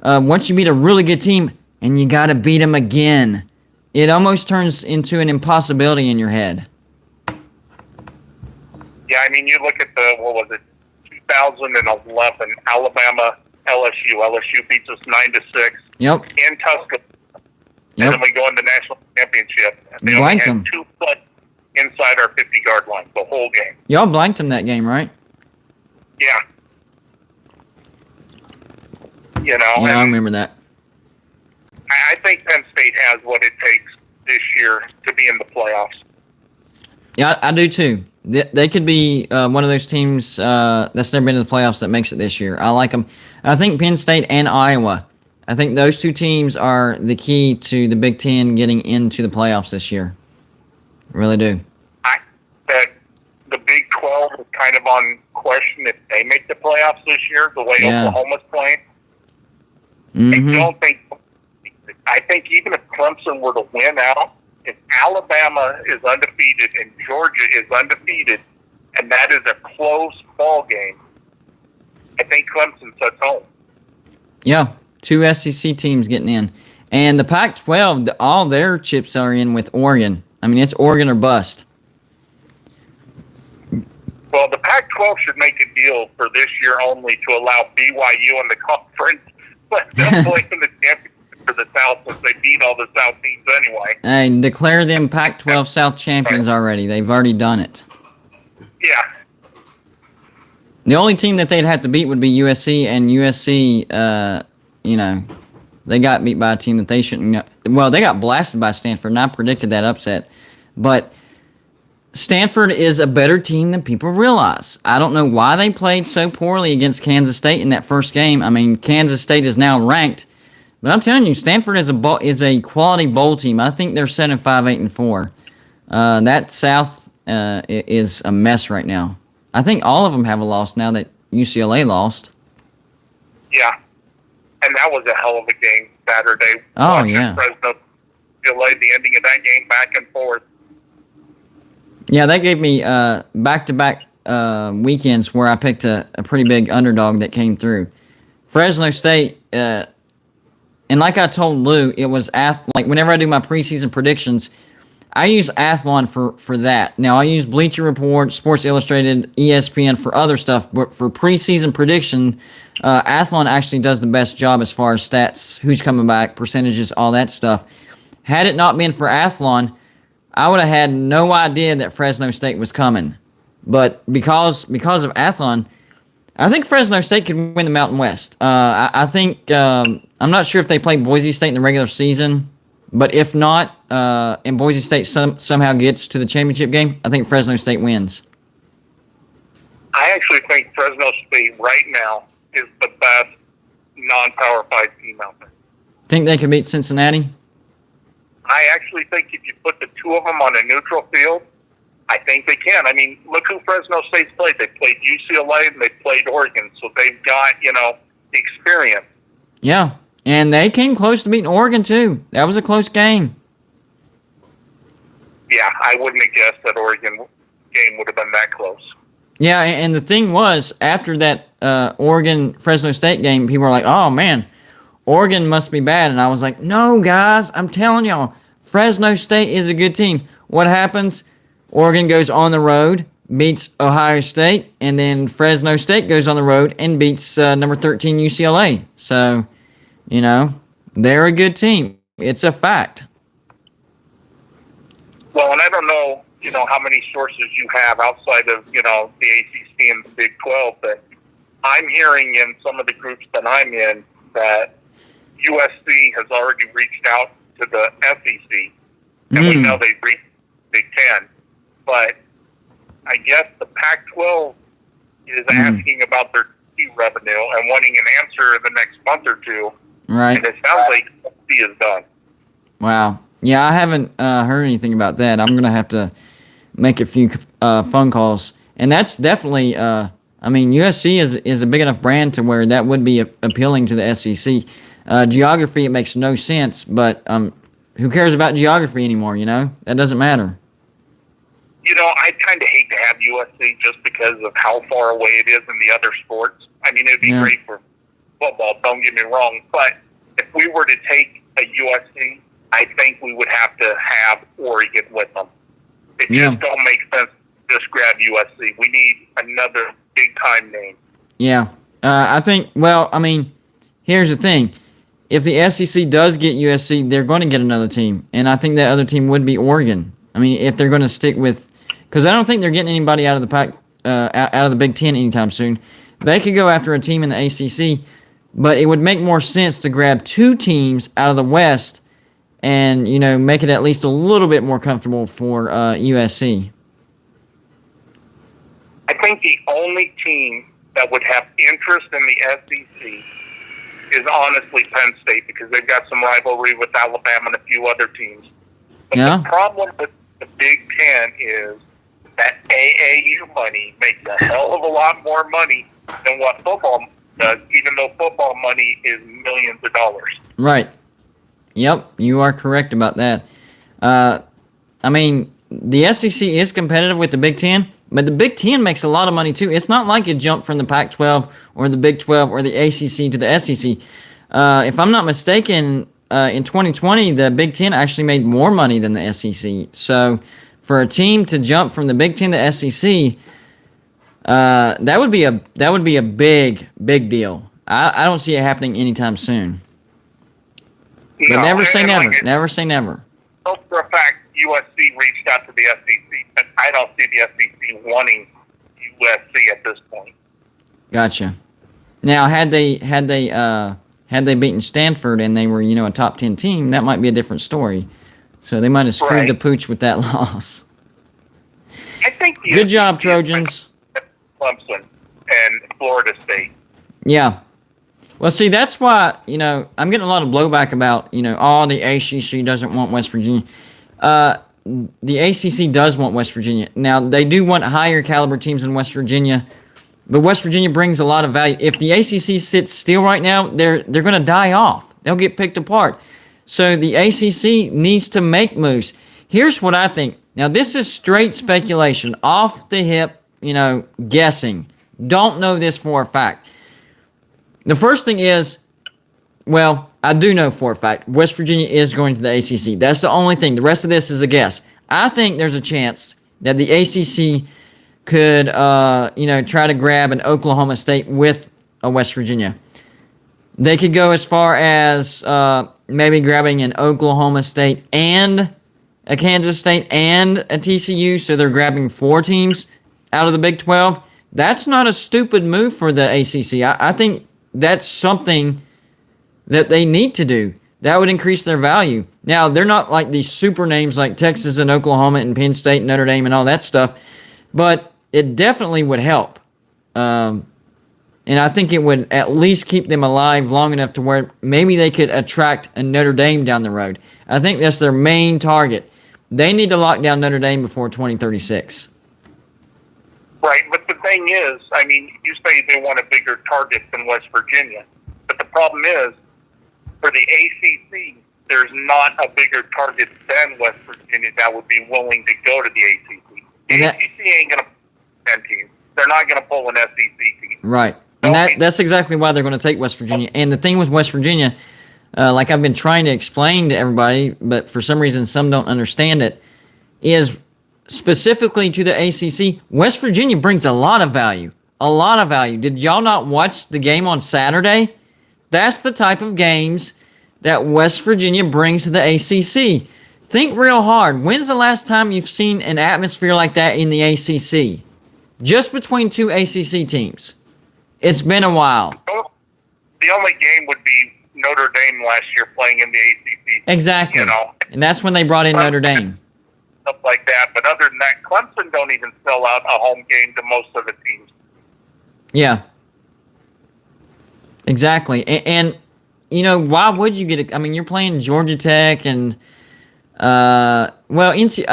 once you beat a really good team and you got to beat them again. It almost turns into an impossibility in your head. Yeah, I mean, you look at 2011 Alabama LSU. LSU beats us 9-6. Yep. In Tuscaloosa. Yep. And then we go in the national championship. And they only Blanked had them. 2 foot inside our 50-yard line the whole game. Y'all blanked them that game, right? Yeah. Yeah, I remember that. I think Penn State has what it takes this year to be in the playoffs. Yeah, I do too. They could be one of those teams that's never been to the playoffs that makes it this year. I like them. I think Penn State and Iowa. I think those 2 teams are the key to the Big Ten getting into the playoffs this year. I really do. That the Big 12 is kind of on question if they make the playoffs this year, the way Oklahoma's playing. Mm-hmm. I think even if Clemson were to win out, if Alabama is undefeated and Georgia is undefeated, and that is a close ball game, I think Clemson sets home. Yeah, 2 SEC teams getting in. And the Pac-12, all their chips are in with Oregon. I mean, it's Oregon or bust. Well, the Pac-12 should make a deal for this year only to allow BYU in the conference. Let them play in the championship for the South since they beat all the South teams anyway. And declare them Pac-12 South champions already. They've already done it. Yeah. The only team that they'd have to beat would be USC, and USC, they got beat by a team that they shouldn't. Well, they got blasted by Stanford, and I predicted that upset. But Stanford is a better team than people realize. I don't know why they played so poorly against Kansas State in that first game. I mean, Kansas State is now ranked, but I'm telling you, Stanford is a quality bowl team. I think they're 7-5, 8-4. That South is a mess right now. I think all of them have a loss now that UCLA lost. Yeah. And that was a hell of a game Saturday. Oh, yeah. Fresno, UCLA, the ending of that game back and forth. Yeah, that gave me back-to-back weekends where I picked a pretty big underdog that came through. Fresno State, and like I told Lou, it was like whenever I do my preseason predictions, I use Athlon for that. Now, I use Bleacher Report, Sports Illustrated, ESPN for other stuff, but for preseason prediction, Athlon actually does the best job as far as stats, who's coming back, percentages, all that stuff. Had it not been for Athlon, I would have had no idea that Fresno State was coming. But because of Athlon, I think Fresno State could win the Mountain West. I think, I'm not sure if they play Boise State in the regular season, but if not, and Boise State somehow gets to the championship game, I think Fresno State wins. I actually think Fresno State right now is the best non-Power 5 team out there. Think they can beat Cincinnati? I actually think if you put the two of them on a neutral field, I think they can. I mean, look who Fresno State's played. They played UCLA and they played Oregon, so they've got, experience. Yeah, and they came close to beating Oregon, too. That was a close game. Yeah, I wouldn't have guessed that Oregon game would have been that close. Yeah, and the thing was, after that Oregon-Fresno State game, people were like, oh, man, Oregon must be bad. And I was like, no, guys, I'm telling y'all, Fresno State is a good team. What happens? Oregon goes on the road, beats Ohio State, and then Fresno State goes on the road and beats number 13 UCLA. So, they're a good team. It's a fact. Well, and I don't know, how many sources you have outside of, the ACC and the Big 12, but I'm hearing in some of the groups that I'm in that USC has already reached out to the SEC, and we know they've reached Big Ten. But I guess the Pac-12 is asking about their TV revenue and wanting an answer in the next month or two. Right. And it sounds like USC is done. Wow. Yeah, I haven't heard anything about that. I'm going to have to make a few phone calls. And that's definitely, USC is a big enough brand to where that would be appealing to the SEC. Geography, it makes no sense, but who cares about geography anymore, That doesn't matter. I kind of hate to have USC just because of how far away it is in the other sports. I mean, it'd be great for football, don't get me wrong, but if we were to take a USC, I think we would have to have Oregon with them. It just don't make sense to just grab USC. We need another big-time name. Yeah. I think, here's the thing. If the SEC does get USC, they're going to get another team, and I think that other team would be Oregon. I mean, if they're going to stick with, because I don't think they're getting anybody out of the pack, out of the Big Ten anytime soon. They could go after a team in the ACC, but it would make more sense to grab two teams out of the West, and make it at least a little bit more comfortable for USC. I think the only team that would have interest in the SEC is honestly Penn State because they've got some rivalry with Alabama and a few other teams. But the problem with the Big Ten is that AAU money makes a hell of a lot more money than what football does, even though football money is millions of dollars. Right. Yep, you are correct about that. The SEC is competitive with the Big Ten, But the Big Ten makes a lot of money too. It's not like it jumped from the Pac-12 or the Big 12 or the ACC to the SEC. If I'm not mistaken, in 2020, the Big Ten actually made more money than the SEC. So for a team to jump from the Big Ten to SEC, that would be a big deal. I don't see it happening anytime soon. But No, never say and never. like Never say never. for a fact, USC reached out to the SEC, but I don't see the SEC wanting USC at this point. Gotcha. Now, had they beaten Stanford and they were, a top 10 team, that might be a different story. So they might have screwed Right. the pooch with that loss. I think the Good job, SEC Trojans. Clemson and Florida State. Yeah. Well, see, that's why, I'm getting a lot of blowback about, the ACC doesn't want West Virginia. The ACC does want West Virginia. Now, they do want higher caliber teams in West Virginia, but West Virginia brings a lot of value. If the ACC sits still right now, they're going to die off. They'll get picked apart. So the ACC needs to make moves. Here's what I think. Now, this is straight speculation, off the hip, guessing. Don't know this for a fact. The first thing is, well, I do know for a fact, West Virginia is going to the ACC. That's the only thing. The rest of this is a guess. I think there's a chance that the ACC could, try to grab an Oklahoma State with a West Virginia. They could go as far as maybe grabbing an Oklahoma State and a Kansas State and a TCU, so they're grabbing 4 teams out of the Big 12. That's not a stupid move for the ACC. I think that's something that they need to do. That would increase their value. Now, they're not like these super names like Texas and Oklahoma and Penn State and Notre Dame and all that stuff, but it definitely would help. And I think it would at least keep them alive long enough to where maybe they could attract a Notre Dame down the road. I think that's their main target. They need to lock down Notre Dame before 2036. Right, but the thing is, you say they want a bigger target than West Virginia, but the problem is, for the ACC, there's not a bigger target than West Virginia that would be willing to go to the ACC. The ACC ain't going to pull 10 teams. They're not going to pull an SEC team. Right. And that's exactly why they're going to take West Virginia. And the thing with West Virginia, like I've been trying to explain to everybody, but for some reason some don't understand it, is specifically to the ACC, West Virginia brings a lot of value. A lot of value. Did y'all not watch the game on Saturday? That's the type of games that West Virginia brings to the ACC. Think real hard. When's the last time you've seen an atmosphere like that in the ACC? Just between 2 ACC teams. It's been a while. The only game would be Notre Dame last year playing in the ACC. Exactly. And that's when they brought in Notre Dame. Stuff like that. But other than that, Clemson don't even sell out a home game to most of the teams. Yeah. Exactly. And why would you get it? You're playing Georgia Tech and, a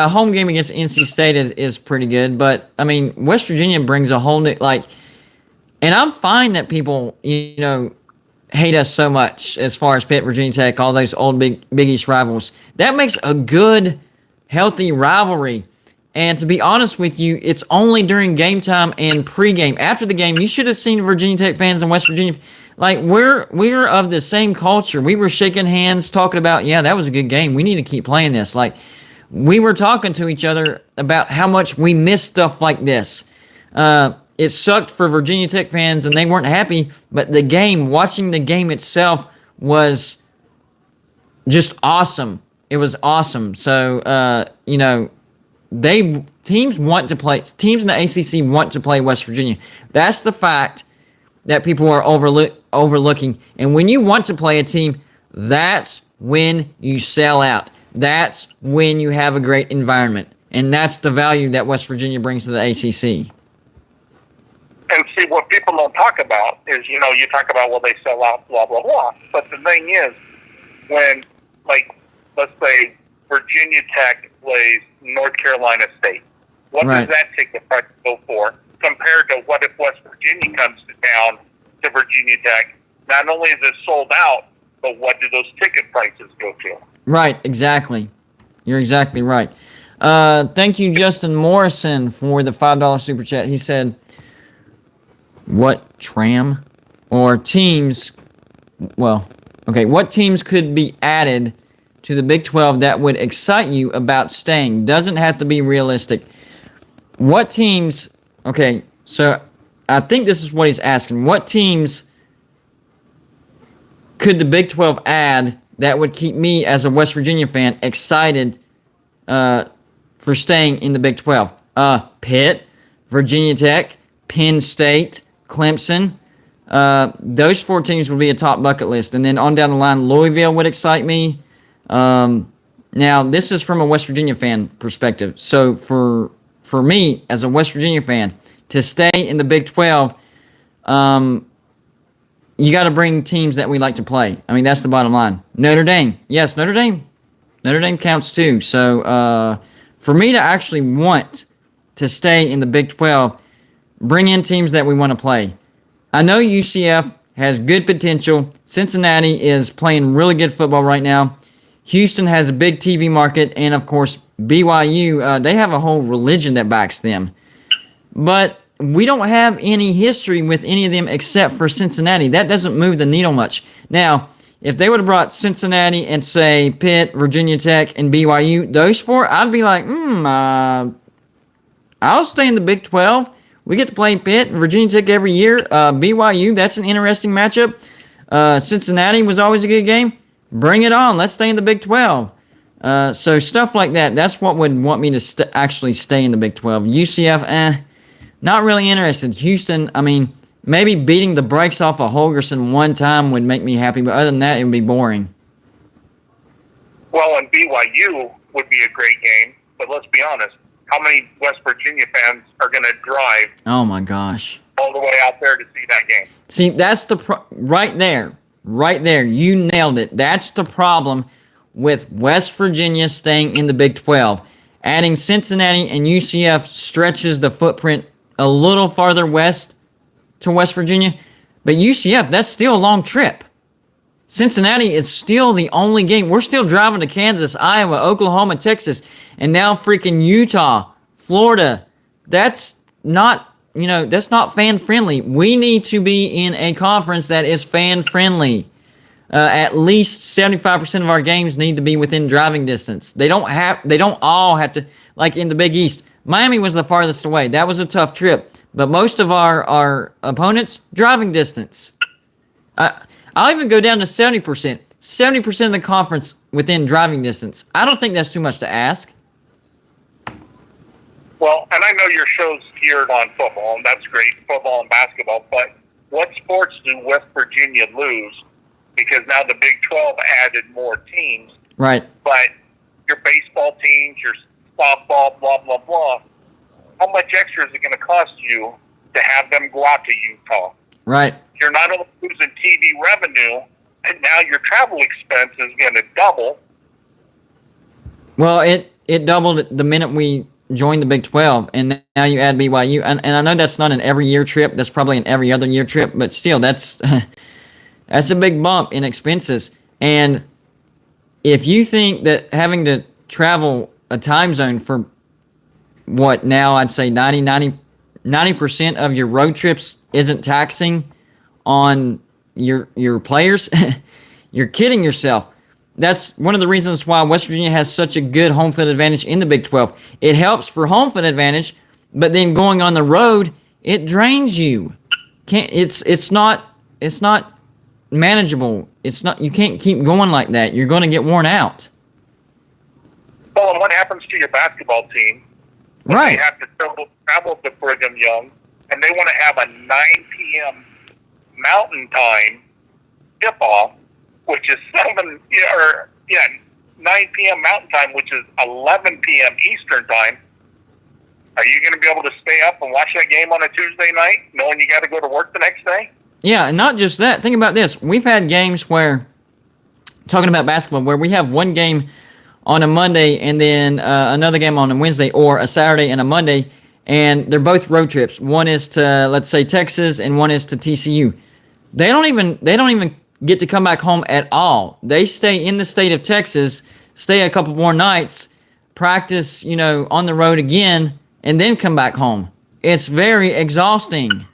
home game against NC State is pretty good. But, West Virginia brings a whole new, and I'm fine that people, hate us so much as far as Pitt, Virginia Tech, all those old Big East rivals. That makes a good, healthy rivalry. And to be honest with you, it's only during game time and pregame. After the game, you should have seen Virginia Tech fans and West Virginia. We're of the same culture. We were shaking hands, talking about, yeah, that was a good game. We need to keep playing this. We were talking to each other about how much we miss stuff like this. It sucked for Virginia Tech fans, and they weren't happy. But watching the game itself was just awesome. It was awesome. So, teams in the ACC want to play West Virginia. That's the fact that people are overlooking. And when you want to play a team, that's when you sell out. That's when you have a great environment. And that's the value that West Virginia brings to the ACC. And see, what people don't talk about is, you talk about, well, they sell out, blah, blah, blah. But the thing is, when, let's say Virginia Tech plays North Carolina State, what does that ticket price go for compared to what if West Virginia comes down to Virginia Tech? Not only is it sold out, but what do those ticket prices go to? Right, exactly. You're exactly right. Thank you, Justin Morrison, for the $5 super chat. He said, what tram or teams, well, okay, what teams could be added to the Big 12 that would excite you about staying? Doesn't have to be realistic. What teams, okay, so I think this is what he's asking. What teams could the Big 12 add that would keep me as a West Virginia fan excited for staying in the Big 12? Pitt, Virginia Tech, Penn State, Clemson. Those 4 teams would be a top bucket list. And then on down the line, Louisville would excite me. Now, this is from a West Virginia fan perspective. So for me, as a West Virginia fan, to stay in the Big 12, you got to bring teams that we like to play. I mean, that's the bottom line. Notre Dame. Yes, Notre Dame. Notre Dame counts too. So for me to actually want to stay in the Big 12, bring in teams that we want to play. I know UCF has good potential. Cincinnati is playing really good football right now. Houston has a big TV market. And, of course, BYU, they have a whole religion that backs them. But we don't have any history with any of them except for Cincinnati. That doesn't move the needle much. Now, if they would have brought Cincinnati and, say, Pitt, Virginia Tech, and BYU, those 4, I'd be like, I'll stay in the Big 12. We get to play Pitt and Virginia Tech every year. BYU, that's an interesting matchup. Cincinnati was always a good game. Bring it on. Let's stay in the Big 12. So stuff like that, that's what would want me to actually stay in the Big 12. UCF, not really interested. Houston, I mean, maybe beating the brakes off of Holgorsen one time would make me happy, but other than that, it would be boring. Well, and BYU would be a great game, but let's be honest. How many West Virginia fans are going to drive? Oh, my gosh. All the way out there to see that game? See, that's the right there. Right there. You nailed it. That's the problem with West Virginia staying in the Big 12. Adding Cincinnati and UCF stretches the footprint a little farther west to West Virginia. But UCF, that's still a long trip. Cincinnati is still the only game. We're still driving to Kansas, Iowa, Oklahoma, Texas, and now freaking Utah, Florida. That's not, that's not fan-friendly. We need to be in a conference that is fan-friendly. At least 75% of our games need to be within driving distance. They don't all have to, like in the Big East. Miami was the farthest away. That was a tough trip. But most of our opponents, driving distance. I'll even go down to 70%. 70% of the conference within driving distance. I don't think that's too much to ask. Well, and I know your show's geared on football, and that's great, football and basketball, but what sports do West Virginia lose? Because now the Big 12 added more teams. Right. But your baseball teams, your softball, blah, blah, blah, how much extra is it going to cost you to have them go out to Utah? Right. You're not only losing TV revenue, and now your travel expense is going to double. Well, it doubled the minute we joined the Big 12, and now you add BYU. And I know that's not an every year trip. That's probably an every other year trip, but still, that's that's a big bump in expenses. And if you think that having to travel a time zone for what now I'd say 90% of your road trips isn't taxing on your players, you're kidding yourself. That's one of the reasons why West Virginia has such a good home field advantage in the Big 12. It helps for home field advantage, but then going on the road, it drains you. It's not manageable. You can't keep going like that. You're going to get worn out. Well, and what happens to your basketball team? Right. They have to travel to Brigham Young, and they want to have a 9 p.m. Mountain Time tip-off, which is 9 p.m. Mountain Time, which is 11 p.m. Eastern Time. Are you going to be able to stay up and watch that game on a Tuesday night, knowing you got to go to work the next day? Yeah, and not just that. Think about this. We've had games where, talking about basketball, where we have one game on a Monday and then another game on a Wednesday, or a Saturday and a Monday, and they're both road trips. One is to, let's say, Texas, and one is to TCU. They don't even get to come back home at all. They stay in the state of Texas, stay a couple more nights, practice, on the road again, and then come back home. It's very exhausting.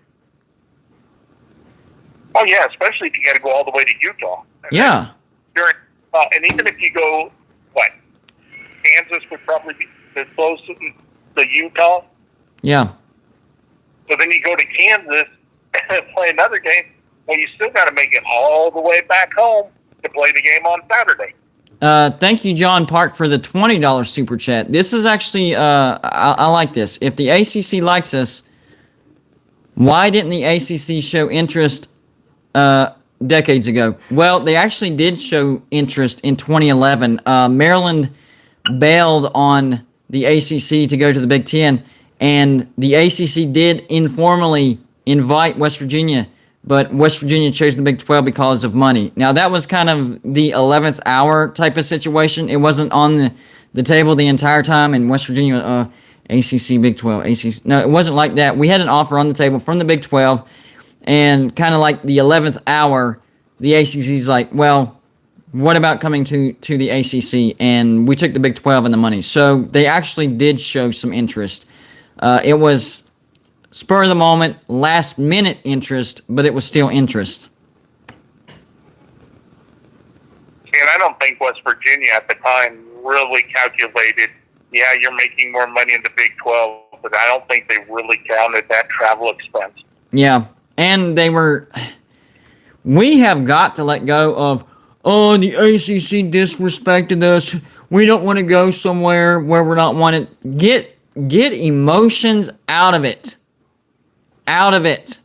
Oh yeah, especially if you got to go all the way to Utah. Yeah. And even if you go, Kansas would probably be as close to Utah. Yeah. So then you go to Kansas and play another game. Well, you still got to make it all the way back home to play the game on Saturday. Thank you, John Park, for the $20 super chat. This is actually, I like this. If the ACC likes us, why didn't the ACC show interest decades ago? Well, they actually did show interest in 2011. Maryland bailed on the ACC to go to the Big Ten, and the ACC did informally invite West Virginia, but West Virginia chose the Big 12 because of money. Now, that was kind of the 11th hour type of situation. It wasn't on the table the entire time, and West Virginia, ACC, Big 12, ACC. No, it wasn't like that. We had an offer on the table from the Big 12, and kind of like the 11th hour, the ACC's like, well, what about coming to the ACC? And we took the Big 12 and the money. So they actually did show some interest. It was spur of the moment, last minute interest, but it was still interest. And I don't think West Virginia at the time really calculated, yeah, you're making more money in the Big 12, but I don't think they really counted that travel expense. Yeah, and we have got to let go of, the ACC disrespected us. We don't want to go somewhere where we're not wanted. Get emotions out of it. Out of it.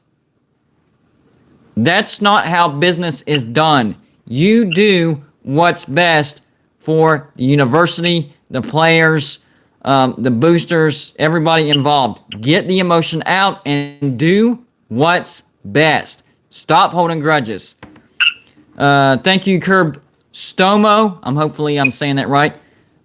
That's not how business is done. You do what's best for the university, the players, the boosters, everybody involved. Get the emotion out and do what's best. Stop holding grudges. Thank you, Curb Stomo. Hopefully I'm saying that right.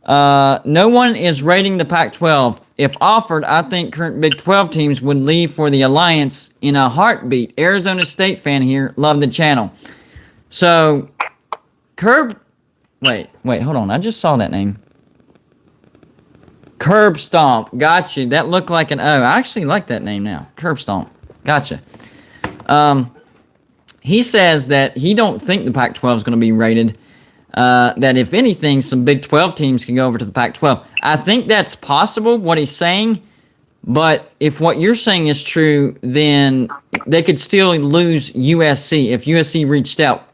No one is rating the Pac-12. If offered, I think current Big 12 teams would leave for the Alliance in a heartbeat. Arizona State fan here. Love the channel. So, Curb... Wait, hold on. I just saw that name. Curb Stomp. Gotcha. That looked like an O. I actually like that name now. Curb Stomp. Gotcha. He says that he don't think the Pac-12 is going to be rated. That if anything, some Big 12 teams can go over to the Pac-12. I think that's possible, what he's saying. But if what you're saying is true, then they could still lose USC if USC reached out.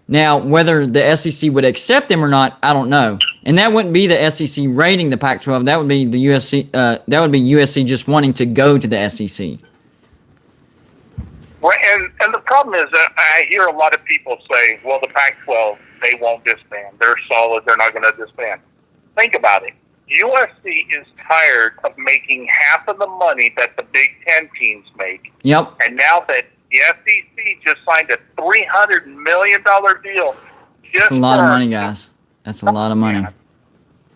Now, whether the SEC would accept them or not, I don't know. And that wouldn't be the SEC rating the Pac-12. That would be the USC. That would be USC just wanting to go to the SEC. Well, and the problem is that I hear a lot of people say, well, the Pac-12, they won't disband. They're solid. They're not going to disband. Think about it. USC is tired of making half of the money that the Big Ten teams make. Yep. And now that the SEC just signed a $300 million deal. That's a lot of money, guys. That's a lot of money.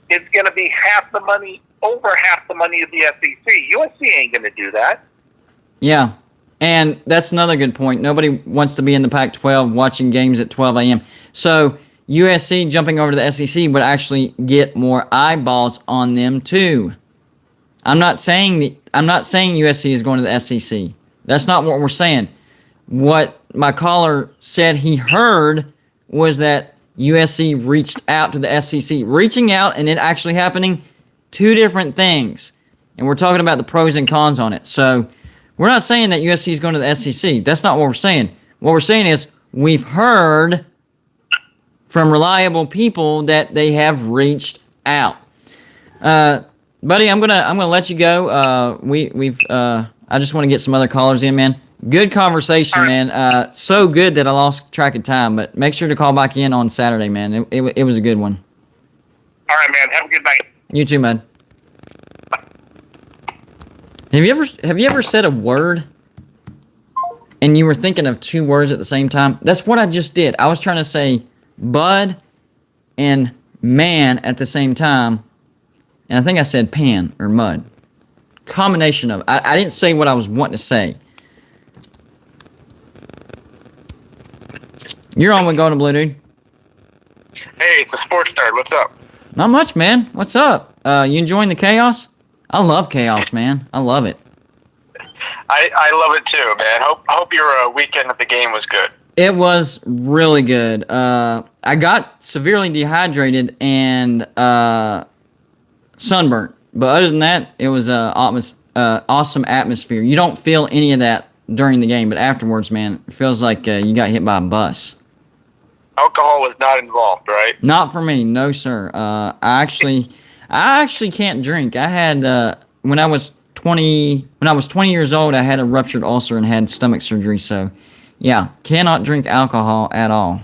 It's going to be half the money, over half the money of the SEC. USC ain't going to do that. Yeah. And that's another good point. Nobody wants to be in the Pac-12 watching games at 12 a.m. So USC jumping over to the SEC would actually get more eyeballs on them too. I'm not saying USC is going to the SEC. That's not what we're saying. What my caller said he heard was that USC reached out to the SEC. Reaching out and it actually happening, two different things. And we're talking about the pros and cons on it. So we're not saying that USC is going to the SEC. That's not what we're saying. What we're saying is we've heard from reliable people that they have reached out. Buddy, I'm gonna let you go. I just want to get some other callers in, man. Good conversation, man. So good that I lost track of time. But make sure to call back in on Saturday, man. It was a good one. All right, man. Have a good night. You too, man. Have you ever said a word and you were thinking of two words at the same time? That's what I just did. I was trying to say bud and man at the same time, and I think I said pan or mud. Combination of. I didn't say what I was wanting to say. You're on with Golden Blue, dude. Hey, it's the Sports Nerd. What's up? Not much, man. What's up? You enjoying the chaos? I love chaos, man. I love it. I love it too, man. Hope your weekend at the game was good. It was really good. I got severely dehydrated and sunburnt, but other than that, it was awesome atmosphere. You don't feel any of that during the game, but afterwards, man, it feels like you got hit by a bus. Alcohol was not involved, right? Not for me, no sir. I actually can't drink. I had when I was 20 years old, I had a ruptured ulcer and had stomach surgery. So, yeah, cannot drink alcohol at all.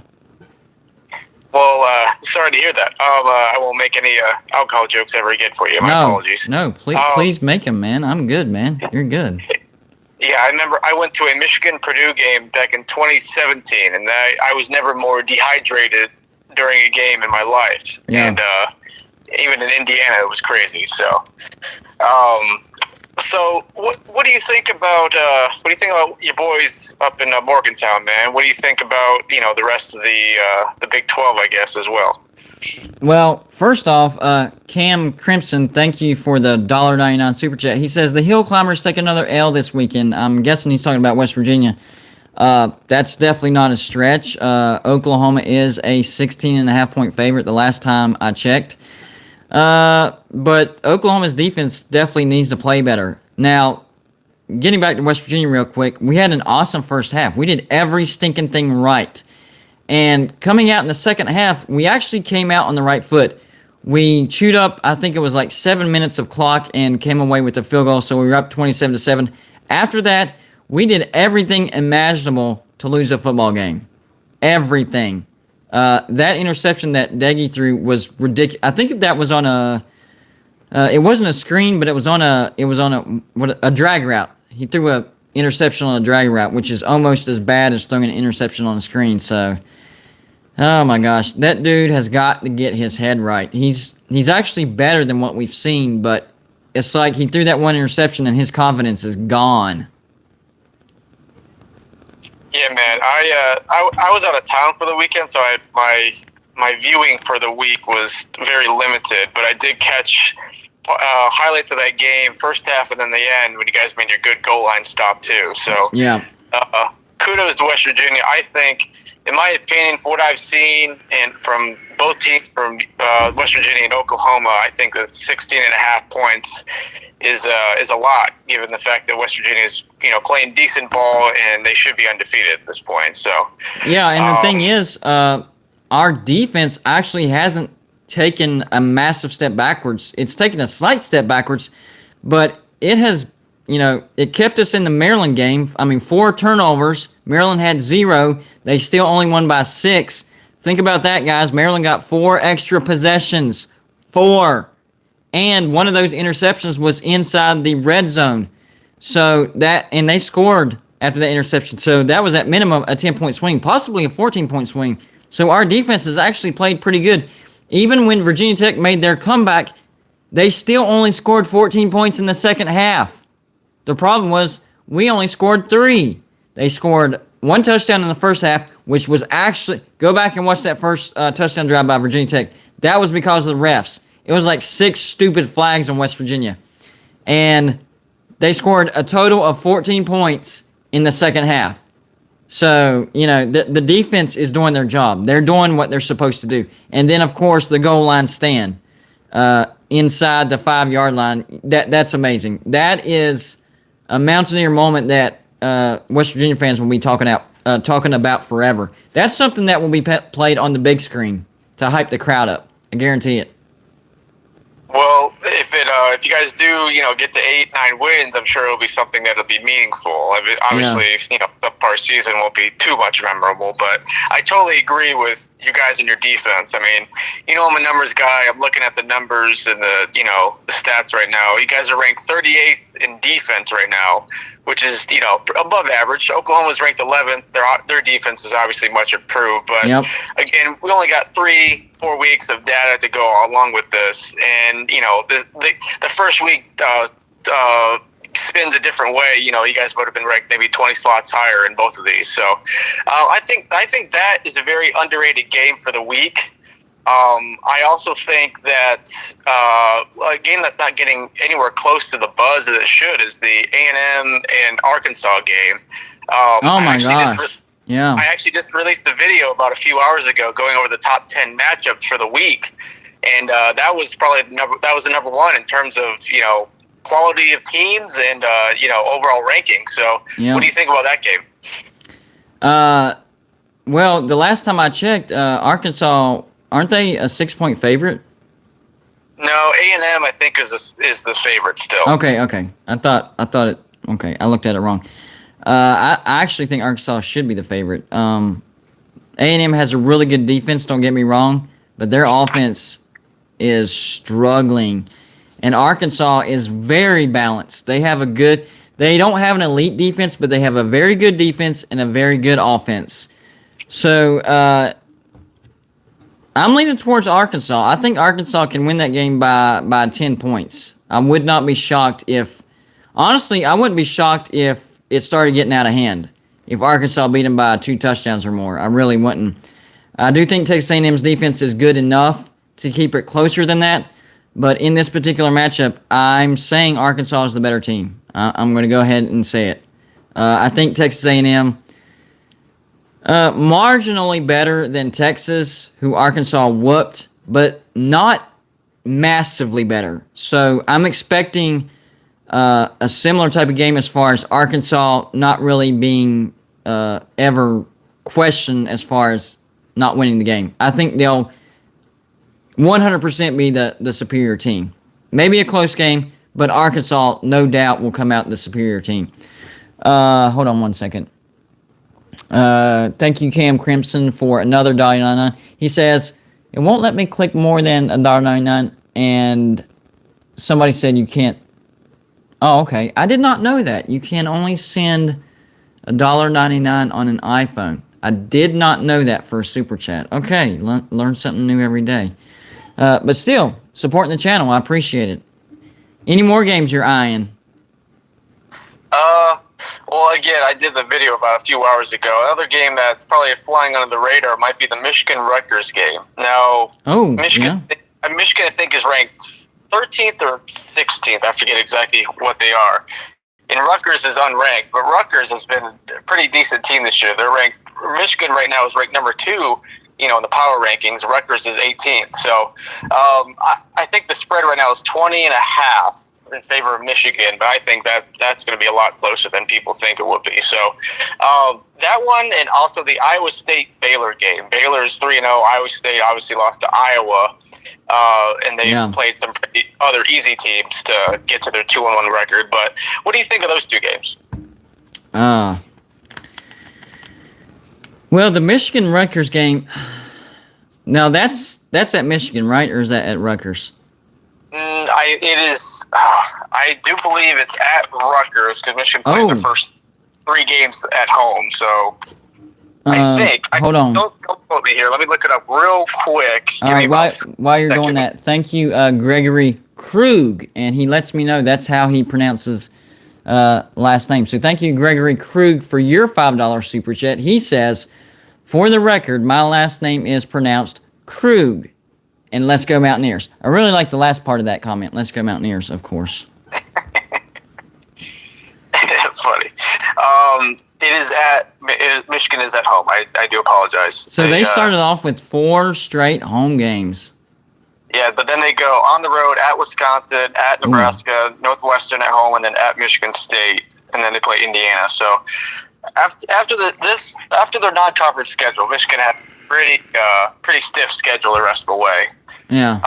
Well, sorry to hear that. I won't make any alcohol jokes ever again for you. My apologies. No, please make them, man. I'm good, man. You're good. Yeah, I remember I went to a Michigan-Purdue game back in 2017, and I was never more dehydrated during a game in my life. Yeah. And even in Indiana, it was crazy. So, what do you think about your boys up in Morgantown, man? What do you think about the rest of the Big 12, I guess, as well? Well, first off, Cam Crimson, thank you for the $1.99 super chat. He says the Hill Climbers take another L this weekend. I'm guessing he's talking about West Virginia. That's definitely not a stretch. Oklahoma is a 16.5-point favorite the last time I checked. But Oklahoma's defense definitely needs to play better. Now, getting back to West Virginia real quick, we had an awesome first half. We did every stinking thing right. And coming out in the second half, we actually came out on the right foot. We chewed up, I think it was like 7 minutes of clock and came away with a field goal, so we were up 27-7. After that, we did everything imaginable to lose a football game. Everything. That interception that Deggy threw was ridiculous. I think that was on a it wasn't a screen, but it was on a drag route. He threw a interception on a drag route, which is almost as bad as throwing an interception on a screen. So, oh my gosh, that dude has got to get his head right. He's actually better than what we've seen, but it's like he threw that one interception and his confidence is gone. Yeah, man. I was out of town for the weekend, so my viewing for the week was very limited. But I did catch highlights of that game, first half and then the end, when you guys made your good goal line stop too. So yeah, kudos to West Virginia. I think, in my opinion, for what I've seen and from both teams, from West Virginia and Oklahoma, I think that 16.5 points is a lot, given the fact that West Virginia is playing decent ball and they should be undefeated at this point. So yeah, and the thing is, our defense actually hasn't taken a massive step backwards. It's taken a slight step backwards, but it has, it kept us in the Maryland game. I mean, 4 turnovers. Maryland had 0. They still only won by 6. Think about that, guys. Maryland got 4 extra possessions. 4. And one of those interceptions was inside the red zone. So and they scored after that interception. So that was at minimum a 10-point swing, possibly a 14-point swing. So our defense has actually played pretty good. Even when Virginia Tech made their comeback, they still only scored 14 points in the second half. The problem was we only scored 3. They scored 1 touchdown in the first half, which was actually, go back and watch that first touchdown drive by Virginia Tech. That was because of the refs. It was like 6 stupid flags on West Virginia. And they scored a total of 14 points in the second half. So, the defense is doing their job. They're doing what they're supposed to do. And then, of course, the goal line stand inside the 5-yard line. That's amazing. That is a Mountaineer moment that West Virginia fans will be talking about forever. That's something that will be played on the big screen to hype the crowd up. I guarantee it. Well, if you guys do, get to 8-9 wins, I'm sure it'll be something that'll be meaningful. I mean, obviously, the part season won't be too much memorable, but I totally agree with you guys and your defense. I mean, I'm a numbers guy. I'm looking at the numbers and the stats right now. You guys are ranked 38th in defense right now, which is, above average. Oklahoma's ranked 11th. Their defense is obviously much improved, but again, we only got 3-4 weeks of data to go along with this, and the first week spins a different way. You guys would have been ranked maybe 20 slots higher in both of these. So I think that is a very underrated game for the week. I also think that a game that's not getting anywhere close to the buzz that it should is the A&M and Arkansas game. Oh my gosh! Yeah, I actually just released a video about a few hours ago going over the top 10 matchups for the week, and that was probably the number one in terms of quality of teams and overall ranking. So, What do you think about that game? Well, the last time I checked, Arkansas, aren't they a 6-point favorite? No, A&M I think is the favorite still. Okay. I thought it. Okay, I looked at it wrong. I actually think Arkansas should be the favorite. A&M has a really good defense. Don't get me wrong, but their offense is struggling, and Arkansas is very balanced. They don't have an elite defense, but they have a very good defense and a very good offense. So I'm leaning towards Arkansas. I think Arkansas can win that game by 10 points. I would not be shocked if... Honestly, I wouldn't be shocked if it started getting out of hand. If Arkansas beat them by 2 touchdowns or more. I really wouldn't. I do think Texas A&M's defense is good enough to keep it closer than that. But in this particular matchup, I'm saying Arkansas is the better team. I'm going to go ahead and say it. I think Texas A&M... marginally better than Texas, who Arkansas whooped, but not massively better. So I'm expecting a similar type of game as far as Arkansas not really being ever questioned as far as not winning the game. I think they'll 100% be the superior team. Maybe a close game, but Arkansas no doubt will come out the superior team. Hold on one second. Thank you, Cam Crimson, for another $1.99. He says, it won't let me click more than $1.99, and somebody said you can't. Oh, okay. I did not know that. You can only send $1.99 on an iPhone. I did not know that for a super chat. Okay, learn something new every day. But still, supporting the channel, I appreciate it. Any more games you're eyeing? Well, again, I did the video about a few hours ago. Another game that's probably flying under the radar might be the Michigan-Rutgers game. Now, Michigan, I think, is ranked 13th or 16th. I forget exactly what they are. And Rutgers is unranked, but Rutgers has been a pretty decent team this year. They're ranked. Michigan right now is ranked number 2, in the power rankings. Rutgers is 18th. So I think the spread right now is 20.5. In favor of Michigan, but I think that's going to be a lot closer than people think it would be. So that one, and also the Iowa State-Baylor game. Baylor's 3-0. Iowa State obviously lost to Iowa, and they played some other easy teams to get to their 2-1 record. But what do you think of those two games? Well, the Michigan-Rutgers game, now that's at Michigan, right? Or is that at Rutgers? It is. I do believe it's at Rutgers because Michigan played the first 3 games at home. So I think. Hold on. Don't quote me here. Let me look it up real quick. All right. While you're doing that, thank you, Gregory Krug, and he lets me know that's how he pronounces last name. So thank you, Gregory Krug, for your $5 super chat. He says, for the record, my last name is pronounced Krug. And let's go Mountaineers. I really like the last part of that comment. Let's go Mountaineers, of course. Funny. Michigan is at home. I do apologize. So they started off with 4 straight home games. Yeah, but then they go on the road at Wisconsin, at Nebraska, Northwestern at home, and then at Michigan State, and then they play Indiana. So after their non-conference schedule, Michigan had pretty stiff schedule the rest of the way. Yeah.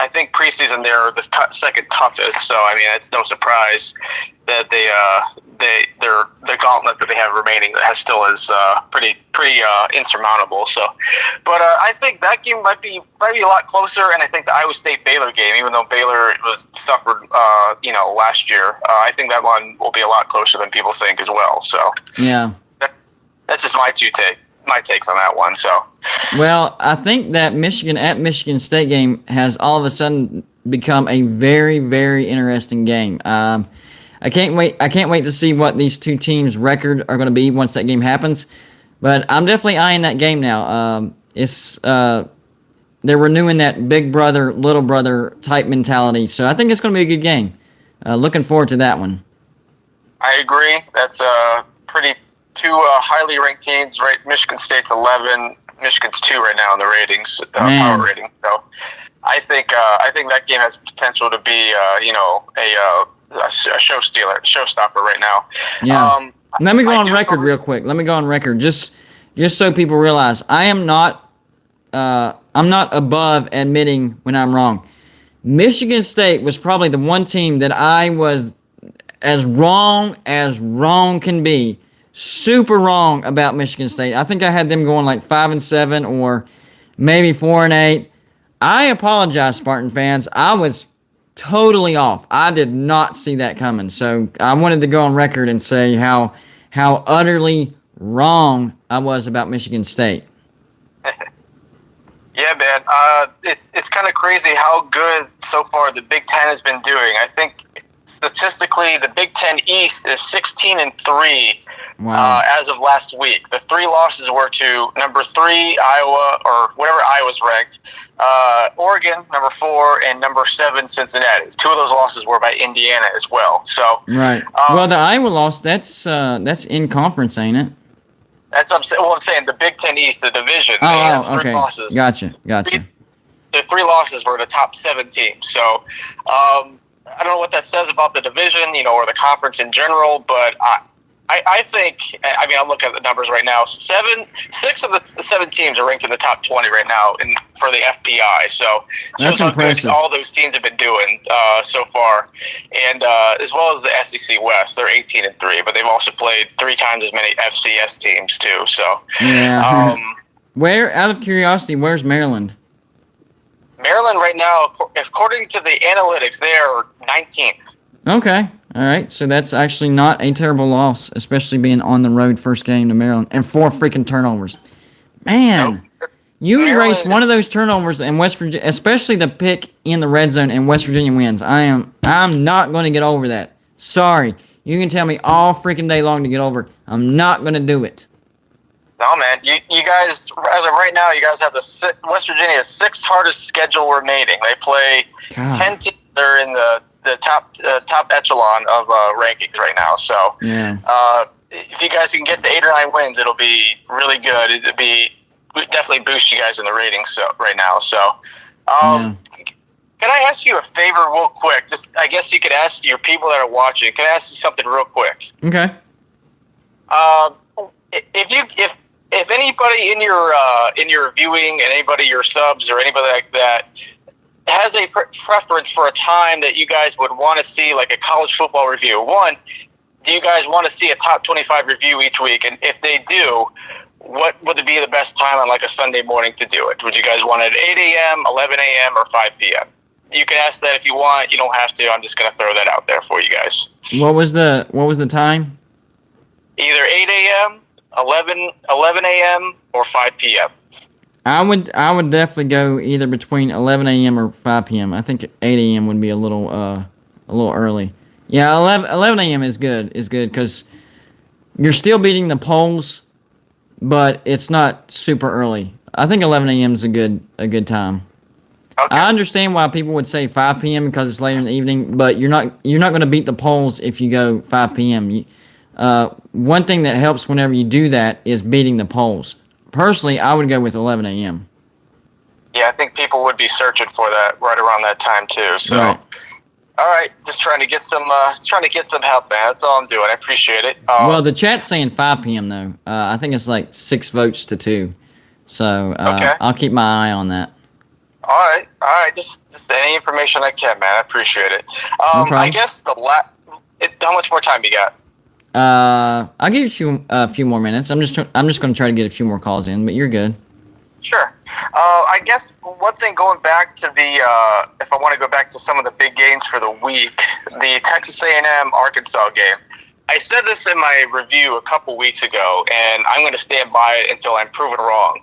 I think preseason they're the second toughest, so I mean it's no surprise that their gauntlet that they have remaining still is pretty insurmountable. So, but I think that game might be a lot closer, and I think the Iowa State Baylor game, even though Baylor suffered last year, I think that one will be a lot closer than people think as well. So yeah, that's just my takes on that one. So, well, I think that Michigan at Michigan State game has all of a sudden become a very, very interesting game. I can't wait to see what these two teams' record are going to be once that game happens. But I'm definitely eyeing that game now. It's they're renewing that big brother, little brother type mentality. So I think it's going to be a good game. Looking forward to that one. I agree. That's pretty two highly ranked teams. Right, Michigan State's 11, Michigan's 2 right now in the ratings, power rating. So I think that game has potential to be a showstopper right now. Yeah. Let me go on record real quick. Let me go on record just so people realize I'm not above admitting when I'm wrong. Michigan State was probably the one team that I was as wrong can be. Super wrong about Michigan State. I think I had them going like 5-7 or maybe 4-8. I apologize, Spartan fans. I was totally off. I did not see that coming. So I wanted to go on record and say how utterly wrong I was about Michigan State. Yeah, man. It's kind of crazy how good so far the Big Ten has been doing. I think statistically, the Big Ten East is 16-3 as of last week. The 3 losses were to number 3 Iowa, or whatever Iowa's ranked, Oregon number 4, and number 7 Cincinnati. 2 of those losses were by Indiana as well. So right. Well, the Iowa loss that's in conference, ain't it? That's I'm saying the Big Ten East, the division. They have 3 losses. Gotcha. The 3 losses were the top 7 teams. So I don't know what that says about the division, or the conference in general, but I think, I'm looking at the numbers right now. 6 of the 7 teams are ranked in the top 20 right now for the FPI. So that's impressive. All those teams have been doing so far, and as well as the SEC West, they're 18-3, but they've also played 3 times as many FCS teams too. So yeah. Where, out of curiosity, where's Maryland? Maryland right now, according to the analytics, they are 19th. Okay. All right. So that's actually not a terrible loss, especially being on the road first game to Maryland. And 4 freaking turnovers. Man, you erased one of those turnovers in West Virginia, especially the pick in the red zone, and West Virginia wins. I'm not going to get over that. Sorry. You can tell me all freaking day long to get over. I'm not going to do it. No, man. You guys, as of right now, you guys have West Virginia's 6th hardest schedule remaining. They play 10 teams that are in the top echelon of rankings right now. So if you guys can get the 8 or 9 wins, it'll be really good. It'll definitely boost you guys in the ratings right now. So can I ask you a favor real quick? Just, I guess you could ask your people that are watching. Can I ask you something real quick? Okay. If anybody in your viewing, and anybody your subs or anybody like that has a preference for a time that you guys would want to see, like a college football review, one, do you guys want to see a top 25 review each week? And if they do, what would be the best time on like a Sunday morning to do it? Would you guys want it at 8 a.m., 11 a.m., or 5 p.m.? You can ask that if you want. You don't have to. I'm just going to throw that out there for you guys. What was the time? Either 8 a.m., 11 a.m., or 5 p.m. I would definitely go either between 11 a.m. or 5 p.m. I think 8 a.m. would be a little early. Yeah, 11 a.m. is good because you're still beating the polls, but it's not super early. I think 11 a.m. is a good time. Okay. I understand why people would say 5 p.m. because it's later in the evening, but you're not going to beat the polls if you go 5 p.m. One thing that helps whenever you do that is beating the polls. Personally, I would go with 11 a.m. Yeah, I think people would be searching for that right around that time too. So, right. All right, just trying to get some help, man. That's all I'm doing. I appreciate it. Well, the chat's saying 5 p.m. though. I think it's like 6 votes to 2. So okay. I'll keep my eye on that. All right. Just any information I can, man. I appreciate it. I guess how much more time you got? I'll give you a few more minutes. I'm just going to try to get a few more calls in, but you're good. Sure. I guess one thing going back to if I want to go back to some of the big games for the week, the Texas A&M Arkansas game. I said this in my review a couple weeks ago, and I'm going to stand by it until I'm proven wrong.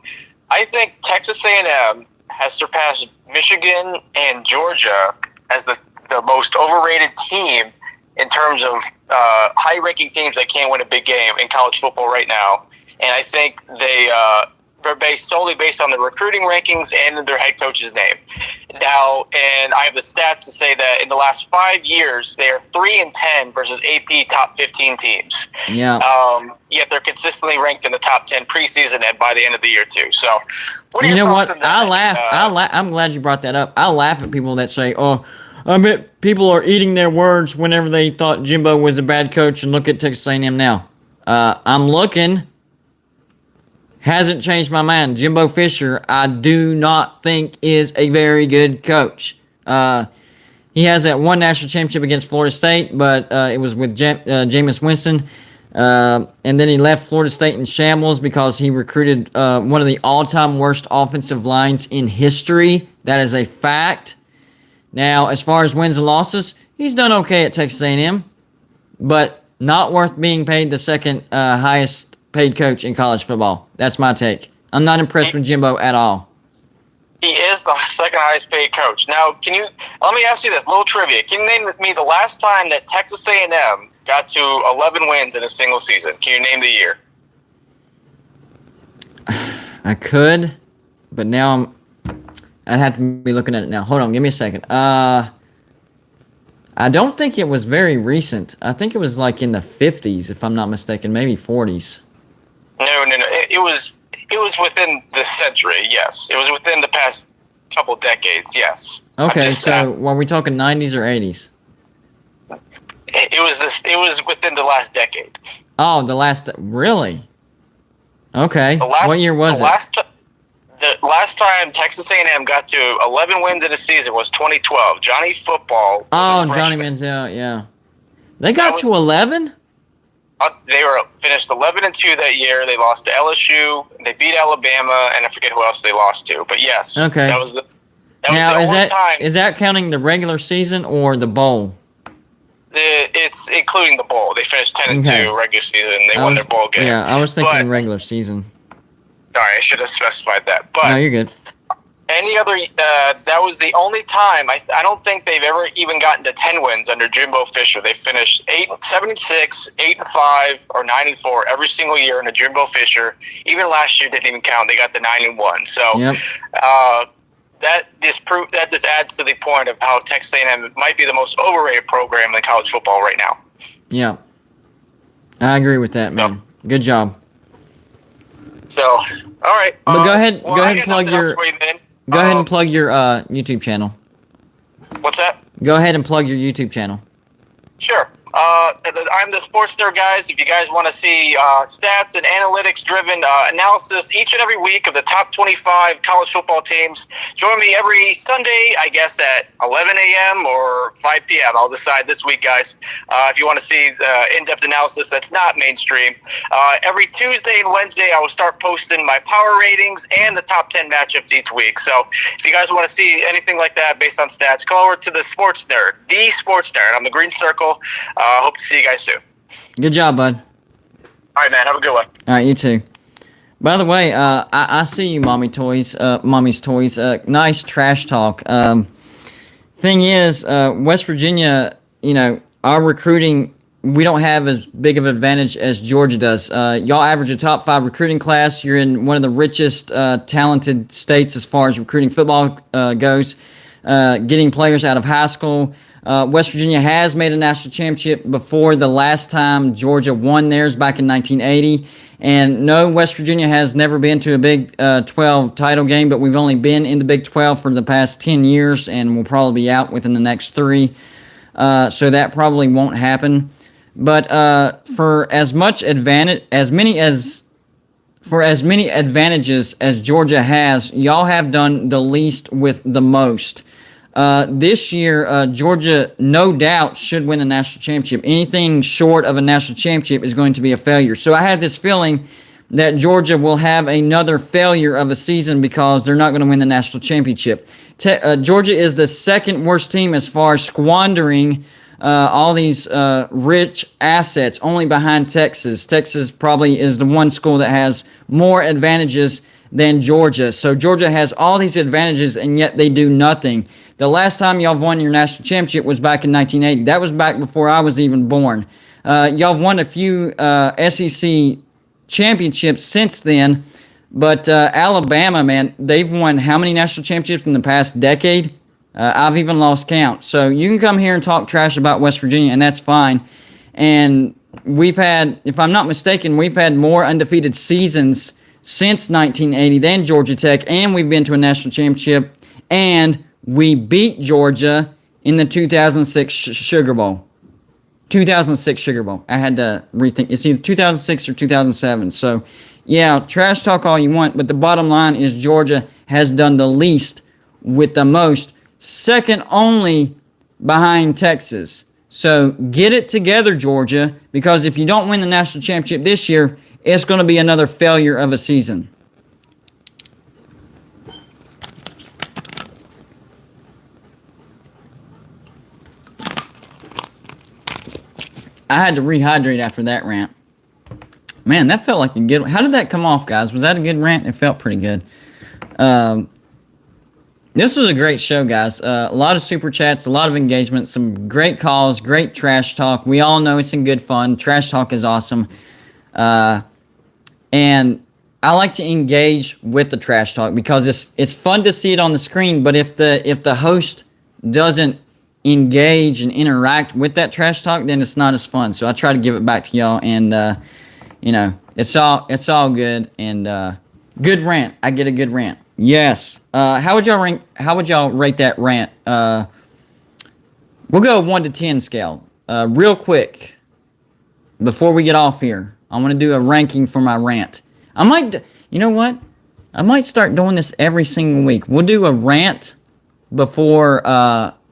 I think Texas A&M has surpassed Michigan and Georgia as the most overrated team in terms of high-ranking teams that can't win a big game in college football right now. And I think they're based on the recruiting rankings and their head coach's name. Now, and I have the stats to say that in the last 5 years, they are 3-10 versus AP top 15 teams. Yeah. Yet they're consistently ranked in the top 10 preseason and by the end of the year too. So, what are You your know thoughts what? on that? I laugh. I'm glad you brought that up. I laugh at people that say, "Oh, I bet people are eating their words whenever they thought Jimbo was a bad coach, and look at Texas A&M now." I'm looking. Hasn't changed my mind. Jimbo Fisher, I do not think is a very good coach. He has that one national championship against Florida State, but it was with Jameis Winston. And then he left Florida State in shambles because he recruited one of the all-time worst offensive lines in history. That is a fact. Now, as far as wins and losses, he's done okay at Texas A&M, but not worth being paid the second highest paid coach in college football. That's my take. I'm not impressed with Jimbo at all. He is the second highest paid coach. Now, let me ask you this, little trivia. Can you name me the last time that Texas A&M got to 11 wins in a single season? Can you name the year? I could, but now I'd have to be looking at it now. Hold on, give me a second. I don't think it was very recent. I think it was like in the 50s, if I'm not mistaken, maybe 40s. No. It was within the century, yes. It was within the past couple decades, yes. Okay, so were we talking 90s or 80s? It was within the last decade. Oh, really? Okay. What year was it? The last time Texas A&M got to 11 wins in a season was 2012. Johnny Football. Oh, Johnny Manziel, yeah. They got to 11? They finished 11-2 that year. They lost to LSU. They beat Alabama, and I forget who else they lost to. But yes, okay. That was the only time. Is that counting the regular season or the bowl? It's including the bowl. They finished 10-2 regular season. They won their bowl game. Yeah, I was thinking regular season. Sorry, I should have specified that. But no, you're good. Any other? That was the only time. I don't think they've ever even gotten to 10 wins under Jimbo Fisher. They finished 7-6, 8-5, or 9-4 every single year under Jimbo Fisher. Even last year didn't even count. They got the 9-1. So yep. That just adds to the point of how Texas A&M might be the most overrated program in college football right now. Yeah, I agree with that, man. Yep. Good job. So, all right. But go ahead and plug your. Go ahead and plug your YouTube channel. What's that? Go ahead and plug your YouTube channel. Sure. I'm the Sports Nerd, guys. If you guys want to see stats and analytics-driven analysis each and every week of the top 25 college football teams, join me every Sunday, I guess, at 11 a.m. or 5 p.m. I'll decide this week, guys. If you want to see in-depth analysis that's not mainstream. Every Tuesday and Wednesday, I will start posting my power ratings and the top 10 matchups each week. So if you guys want to see anything like that based on stats, go over to the Sports Nerd, the Sports Nerd. I'm the Green Circle. Hope to see you guys soon. Good job, bud. All right, man. Have a good one. All right, you too. By the way, I see you, Mommy's Toys. Nice trash talk. Thing is, West Virginia, our recruiting, we don't have as big of an advantage as Georgia does. Y'all average a top 5 recruiting class. You're in one of the richest, talented states as far as recruiting football goes. Getting players out of high school. West Virginia has made a national championship before the last time Georgia won theirs back in 1980. And no, West Virginia has never been to a Big 12 title game, but we've only been in the Big 12 for the past 10 years, and we'll probably be out within the next 3. So that probably won't happen. But for as many advantages as Georgia has, y'all have done the least with the most. This year, Georgia, no doubt, should win the national championship. Anything short of a national championship is going to be a failure. So I had this feeling that Georgia will have another failure of a season because they're not going to win the national championship. Georgia is the second worst team as far as squandering all these rich assets, only behind Texas. Texas probably is the one school that has more advantages than Georgia. So Georgia has all these advantages, and yet they do nothing. The last time y'all won your national championship was back in 1980. That was back before I was even born. Y'all won a few SEC championships since then, But Alabama, man, they've won how many national championships in the past decade? I've even lost count. So you can come here and talk trash about West Virginia, and that's fine. And we've had, if I'm not mistaken, we've had more undefeated seasons since 1980 than Georgia Tech, and we've been to a national championship, and we beat Georgia in the 2006 Sugar Bowl. 2006 Sugar Bowl. I had to rethink. It's either 2006 or 2007. So, yeah, trash talk all you want, but the bottom line is Georgia has done the least with the most, second only behind Texas. So get it together, Georgia, because if you don't win the national championship this year, it's going to be another failure of a season. I had to rehydrate after that rant. Man, that felt like a good... How did that come off, guys? Was that a good rant? It felt pretty good. This was a great show, guys. A lot of super chats, a lot of engagement, some great calls, great trash talk. We all know it's in good fun. Trash talk is awesome. And I like to engage with the trash talk because it's fun to see it on the screen, but if the host doesn't engage and interact with that trash talk, then it's not as fun. So I try to give it back to y'all, and it's all good, and good rant. I get a good rant. Yes. How would y'all rate that rant? We'll go 1 to 10 scale. Real quick, before we get off here, I want to do a ranking for my rant. You know what? I might start doing this every single week. We'll do a rant before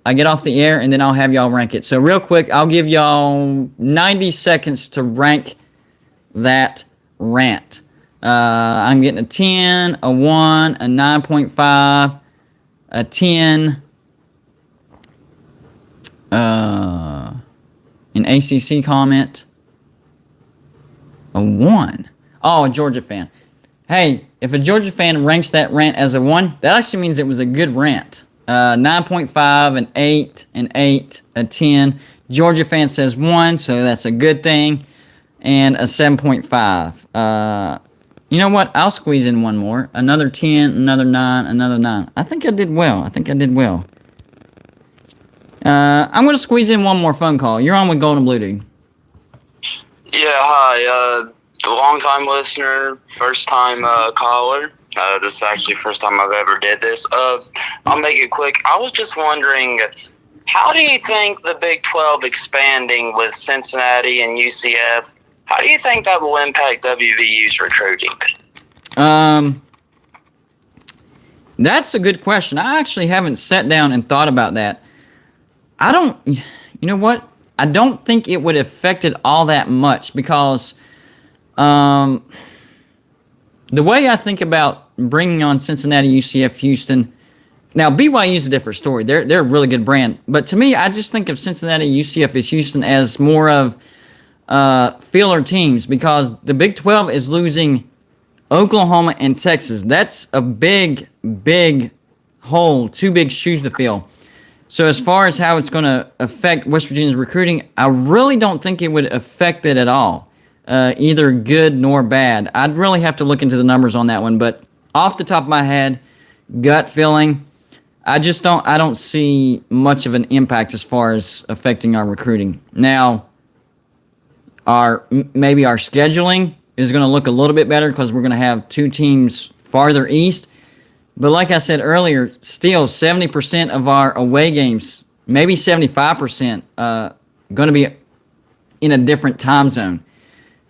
I get off the air, and then I'll have y'all rank it. So real quick, I'll give y'all 90 seconds to rank that rant. I'm getting a 10, a 1, a 9.5, a 10, an ACC comment, a 1. Oh, a Georgia fan. Hey, if a Georgia fan ranks that rant as a 1, that actually means it was a good rant. 9.5, an 8, an 8, a 10. Georgia fan says 1, so that's a good thing. And a 7.5. You know what? I'll squeeze in one more. Another 10, another 9, another 9. I think I did well. I'm going to squeeze in one more phone call. You're on with Golden Blue Dude. Yeah, hi. Long-time listener, first-time caller. This is actually the first time I've ever did this. I'll make it quick. I was just wondering, how do you think the Big 12 expanding with Cincinnati and UCF, how do you think that will impact WVU's recruiting? That's a good question. I actually haven't sat down and thought about that. You know what? I don't think it would affect it all that much because the way I think about bringing on Cincinnati, UCF, Houston, now BYU is a different story. They're a really good brand. But to me, I just think of Cincinnati, UCF, as Houston as more of filler teams because the Big 12 is losing Oklahoma and Texas. That's a big, big hole, 2 big shoes to fill. So as far as how it's going to affect West Virginia's recruiting, I really don't think it would affect it at all, either good nor bad. I'd really have to look into the numbers on that one, but off the top of my head, gut feeling, I don't see much of an impact as far as affecting our recruiting. Now, maybe our scheduling is going to look a little bit better because we're going to have 2 teams farther east. But like I said earlier, still 70% of our away games, maybe 75%, going to be in a different time zone.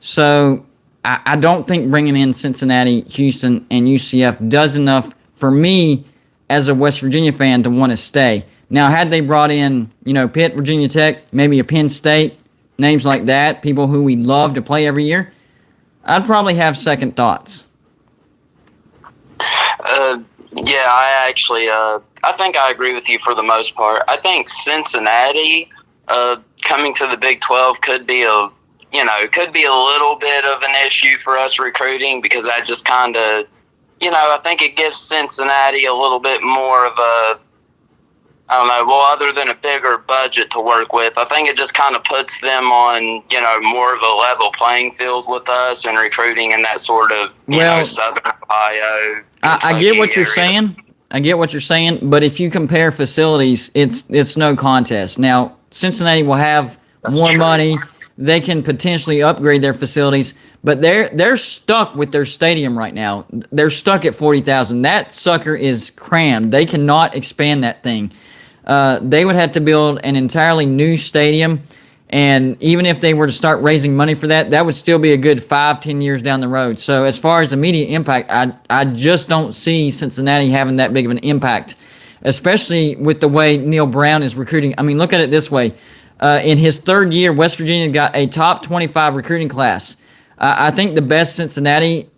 So I don't think bringing in Cincinnati, Houston, and UCF does enough for me as a West Virginia fan to want to stay. Now, had they brought in, Pitt, Virginia Tech, maybe a Penn State, names like that, people who we love to play every year, I'd probably have second thoughts. Yeah, I actually, I think I agree with you for the most part. I think Cincinnati coming to the Big 12 could be a little bit of an issue for us recruiting because that just kind of, I think it gives Cincinnati a little bit more of I don't know. Well, other than a bigger budget to work with, I think it just kind of puts them on, more of a level playing field with us and recruiting in that sort of, Southern Ohio. I get what you're area. saying. I get what you're saying, but if you compare facilities, it's no contest. Now, Cincinnati will have more true. money. They can potentially upgrade their facilities, but they're stuck with their stadium right now. They're stuck at 40,000. That sucker is crammed. They cannot expand that thing. They would have to build an entirely new stadium, and even if they were to start raising money for that, that would still be a good 5-10 years down the road. So as far as immediate impact, I just don't see Cincinnati having that big of an impact, especially with the way Neil Brown is recruiting. I mean, look at it this way. In his third year, West Virginia got a top 25 recruiting class. I think the best Cincinnati,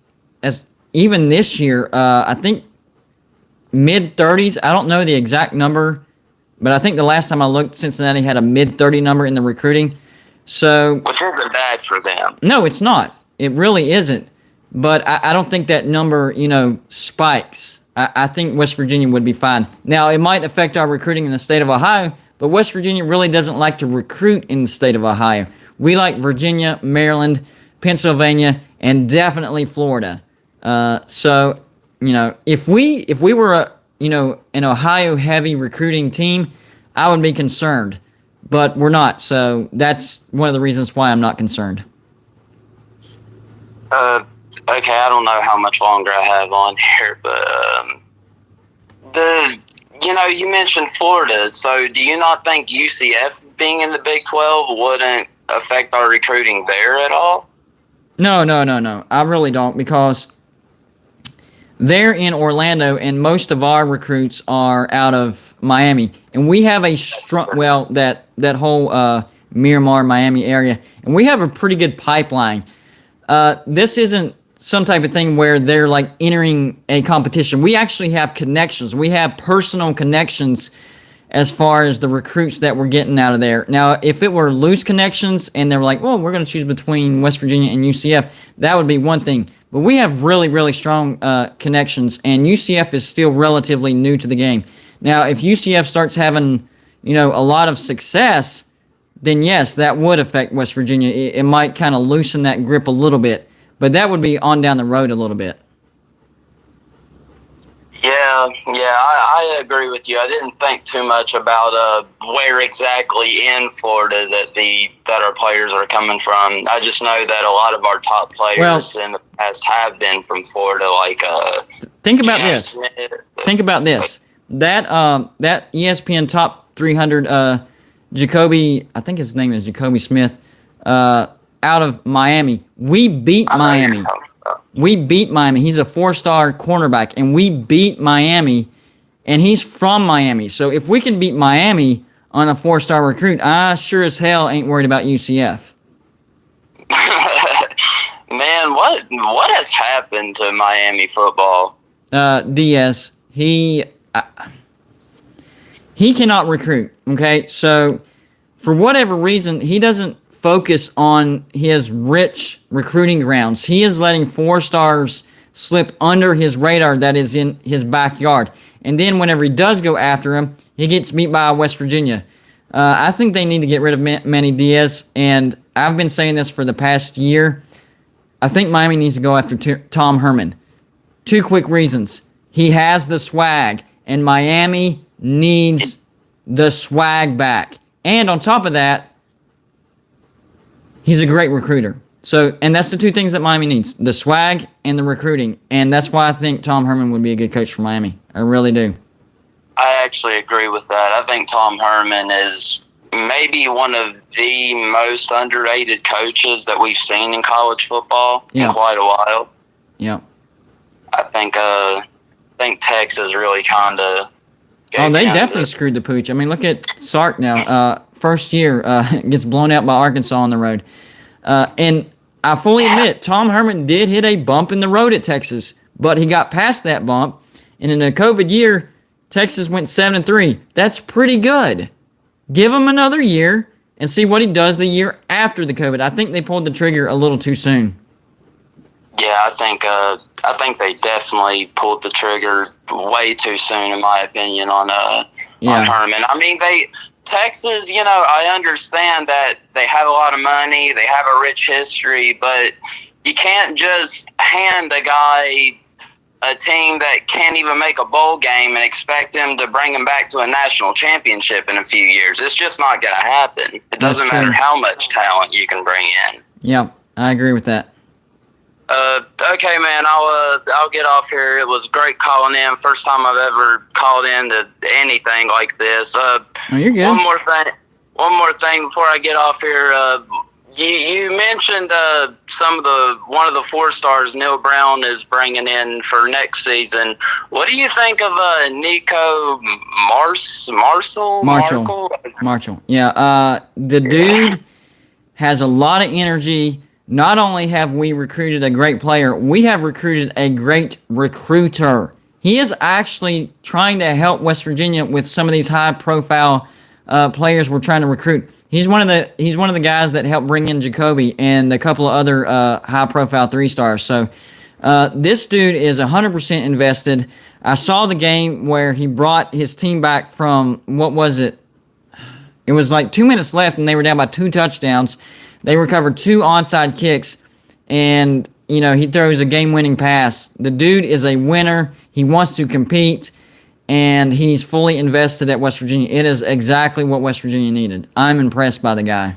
even this year, I think mid-30s. I don't know the exact number, but I think the last time I looked, Cincinnati had a mid-30 number in the recruiting. So, Which isn't bad for them. no, it's not. It really isn't. But I don't think that number, spikes. I think West Virginia would be fine. Now, it might affect our recruiting in the state of Ohio, but West Virginia really doesn't like to recruit in the state of Ohio. We like Virginia, Maryland, Pennsylvania, and definitely Florida. So, if we were an Ohio-heavy recruiting team, I would be concerned. But we're not, so that's one of the reasons why I'm not concerned. Okay, I don't know how much longer I have on here, but you mentioned Florida. So do you not think UCF being in the Big 12 wouldn't affect our recruiting there at all? No. I really don't, because they're in Orlando, and most of our recruits are out of Miami. And we have a strong, that whole Miramar, Miami area, and we have a pretty good pipeline. This isn't some type of thing where they're like entering a competition. We actually have connections. We have personal connections as far as the recruits that we're getting out of there. Now, if it were loose connections and they were like, well, we're going to choose between West Virginia and UCF, that would be one thing. But we have really, really strong connections, and UCF is still relatively new to the game. Now, if UCF starts having, a lot of success, then yes, that would affect West Virginia. It might kind of loosen that grip a little bit, but that would be on down the road a little bit. Yeah, I agree with you. I didn't think too much about where exactly in Florida that our players are coming from. I just know that a lot of our top players in the past have been from Florida, like think about this. Smith. Think about this. That ESPN Top 300 Jacoby, I think his name is Jacoby Smith, out of Miami. We beat Miami. We beat Miami. He's a 4-star cornerback, and we beat Miami, and he's from Miami. So if we can beat Miami on a 4-star recruit, I sure as hell ain't worried about UCF. Man, what has happened to Miami football? Diaz, he cannot recruit, okay? So for whatever reason, he doesn't focus on his rich recruiting grounds. He is letting 4-stars slip under his radar that is in his backyard. And then whenever he does go after him, he gets beat by West Virginia. I think they need to get rid of Manny Diaz, and I've been saying this for the past year. I think Miami needs to go after Tom Herman. 2 quick reasons. He has the swag, and Miami needs the swag back. And on top of that, he's a great recruiter. So, and that's the 2 things that Miami needs, the swag and the recruiting. And that's why I think Tom Herman would be a good coach for Miami. I really do. I actually agree with that. I think Tom Herman is maybe one of the most underrated coaches that we've seen in college football in quite a while. Yeah. I think Texas really kind of... Oh, they definitely screwed the pooch. I mean, look at Sark now. First year, gets blown out by Arkansas on the road. And I fully admit, Tom Herman did hit a bump in the road at Texas, but he got past that bump. And in a COVID year, Texas went 7-3. That's pretty good. Give him another year and see what he does the year after the COVID. I think they pulled the trigger a little too soon. Yeah, I think I think they definitely pulled the trigger way too soon, in my opinion, on Herman. I mean, Texas, I understand that they have a lot of money, they have a rich history, but you can't just hand a guy a team that can't even make a bowl game and expect him to bring him back to a national championship in a few years. It's just not going to happen. It doesn't matter how much talent you can bring in. Yeah, I agree with that. Okay, man, I'll get off here. It was great calling in. First time I've ever called in to anything like this. You're good. One more thing before I get off here. You mentioned one of the 4 stars Neil Brown is bringing in for next season. What do you think of Nico Marshall? Yeah, the dude has a lot of energy. Not only have we recruited a great player, we have recruited a great recruiter. He is actually trying to help West Virginia with some of these high-profile players we're trying to recruit. He's one of the guys that helped bring in Jacoby and a couple of other high-profile 3-stars. So this dude is 100% invested. I saw the game where he brought his team back from, what was it? It was like 2 minutes left, and they were down by 2 touchdowns. They recovered 2 onside kicks, and, he throws a game-winning pass. The dude is a winner. He wants to compete, and he's fully invested at West Virginia. It is exactly what West Virginia needed. I'm impressed by the guy.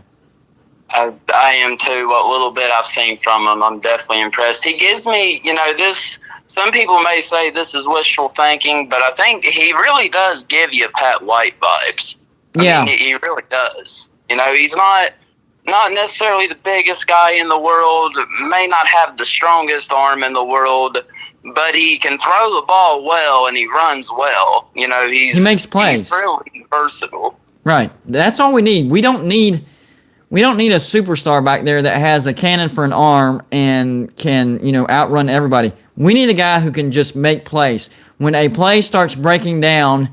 I am too. What little bit I've seen from him, I'm definitely impressed. He gives me, this, some people may say this is wishful thinking, but I think he really does give you Pat White vibes. I mean, he really does. He's not necessarily the biggest guy in the world, may not have the strongest arm in the world, but he can throw the ball well and he runs well. He makes plays. He's really versatile. Right. That's all we need. We don't need a superstar back there that has a cannon for an arm and can, outrun everybody. We need a guy who can just make plays. When a play starts breaking down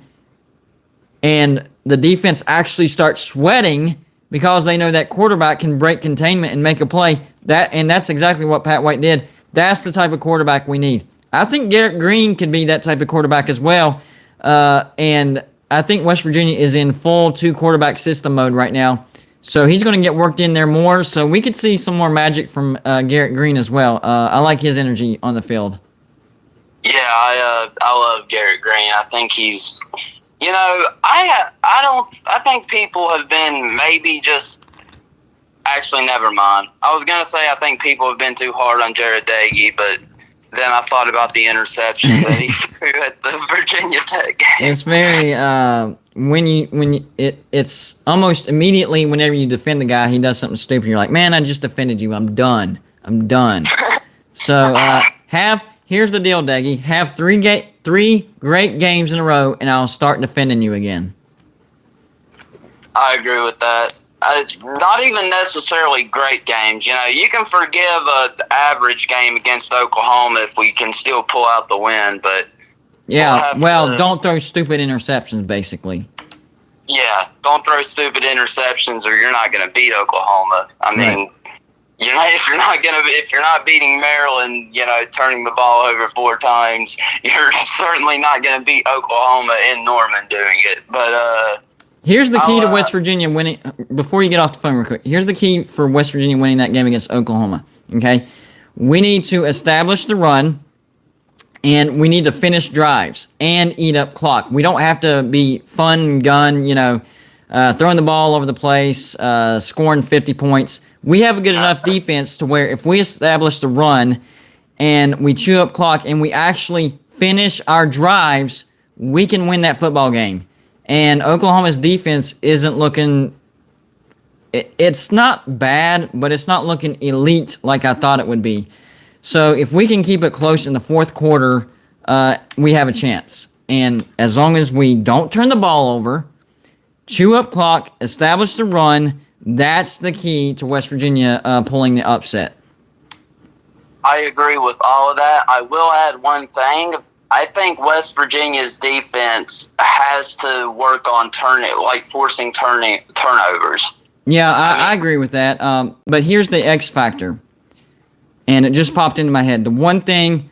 and the defense actually starts sweating because they know that quarterback can break containment and make a play, that's exactly what Pat White did. That's the type of quarterback we need. I think Garrett Green could be that type of quarterback as well. And I think West Virginia is in full 2-quarterback system mode right now. So he's going to get worked in there more. So we could see some more magic from Garrett Green as well. I like his energy on the field. Yeah, I love Garrett Green. I think he's, I think people have been maybe just. Actually, never mind. I was going to say I think people have been too hard on Jared Dagey, but then I thought about the interception that he threw at the Virginia Tech game. It's very it's almost immediately whenever you defend the guy, he does something stupid. You're like, man, I just defended you. I'm done. So here's the deal, Daggy. Have 3 great games in a row, and I'll start defending you again. I agree with that. Not even necessarily great games. You can forgive an average game against Oklahoma if we can still pull out the win, but... Yeah, don't throw stupid interceptions, basically. Yeah, don't throw stupid interceptions or you're not going to beat Oklahoma. I mean, if you're not beating Maryland, turning the ball over 4 times, you're certainly not going to beat Oklahoma in Norman doing it. But, here's the key to West Virginia winning. Before you get off the phone real quick, here's the key for West Virginia winning that game against Oklahoma. Okay? We need to establish the run, and we need to finish drives and eat up clock. We don't have to be fun gun, throwing the ball over the place, scoring 50 points. We have a good enough defense to where if we establish the run and we chew up clock and we actually finish our drives, we can win that football game. And Oklahoma's defense isn't looking... It's not bad, but it's not looking elite like I thought it would be. So if we can keep it close in the 4th quarter, we have a chance. And as long as we don't turn the ball over, chew up clock, establish the run, that's the key to West Virginia pulling the upset. I agree with all of that. I will add one thing. I think West Virginia's defense has to work on forcing turnovers. Yeah, I agree with that. But here's the X factor. And it just popped into my head. The one thing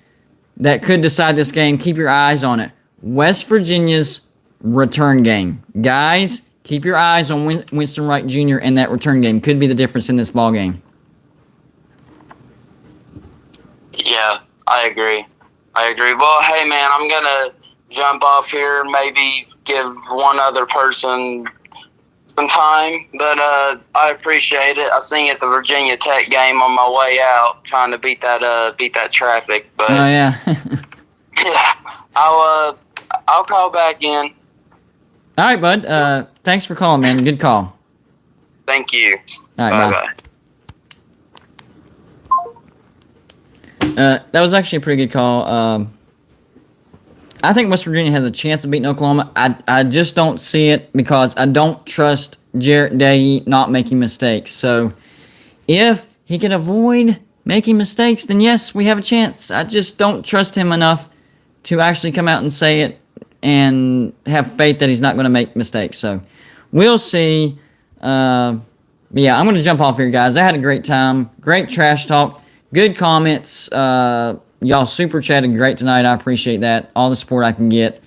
that could decide this game. Keep your eyes on it. West Virginia's return game. Guys, keep your eyes on Winston Wright Jr. and that return game. Could be the difference in this ball game. Yeah, I agree. Well, hey, man, I'm going to jump off here, maybe give one other person some time, but I appreciate it. I seen at the Virginia Tech game on my way out, trying to beat that traffic. But oh yeah. yeah, I'll call back in. All right, bud. Thanks for calling, man. Good call. Thank you. All right, bye. That was actually a pretty good call. I think West Virginia has a chance of beating Oklahoma. I just don't see it because I don't trust Jarret Doege not making mistakes. So if he can avoid making mistakes, then yes, we have a chance. I just don't trust him enough to actually come out and say it and have faith that he's not going to make mistakes. So we'll see. Yeah, I'm going to jump off here, guys. I had a great time. Great trash talk. Good comments. Y'all super chatted great tonight. I appreciate that. All the support I can get.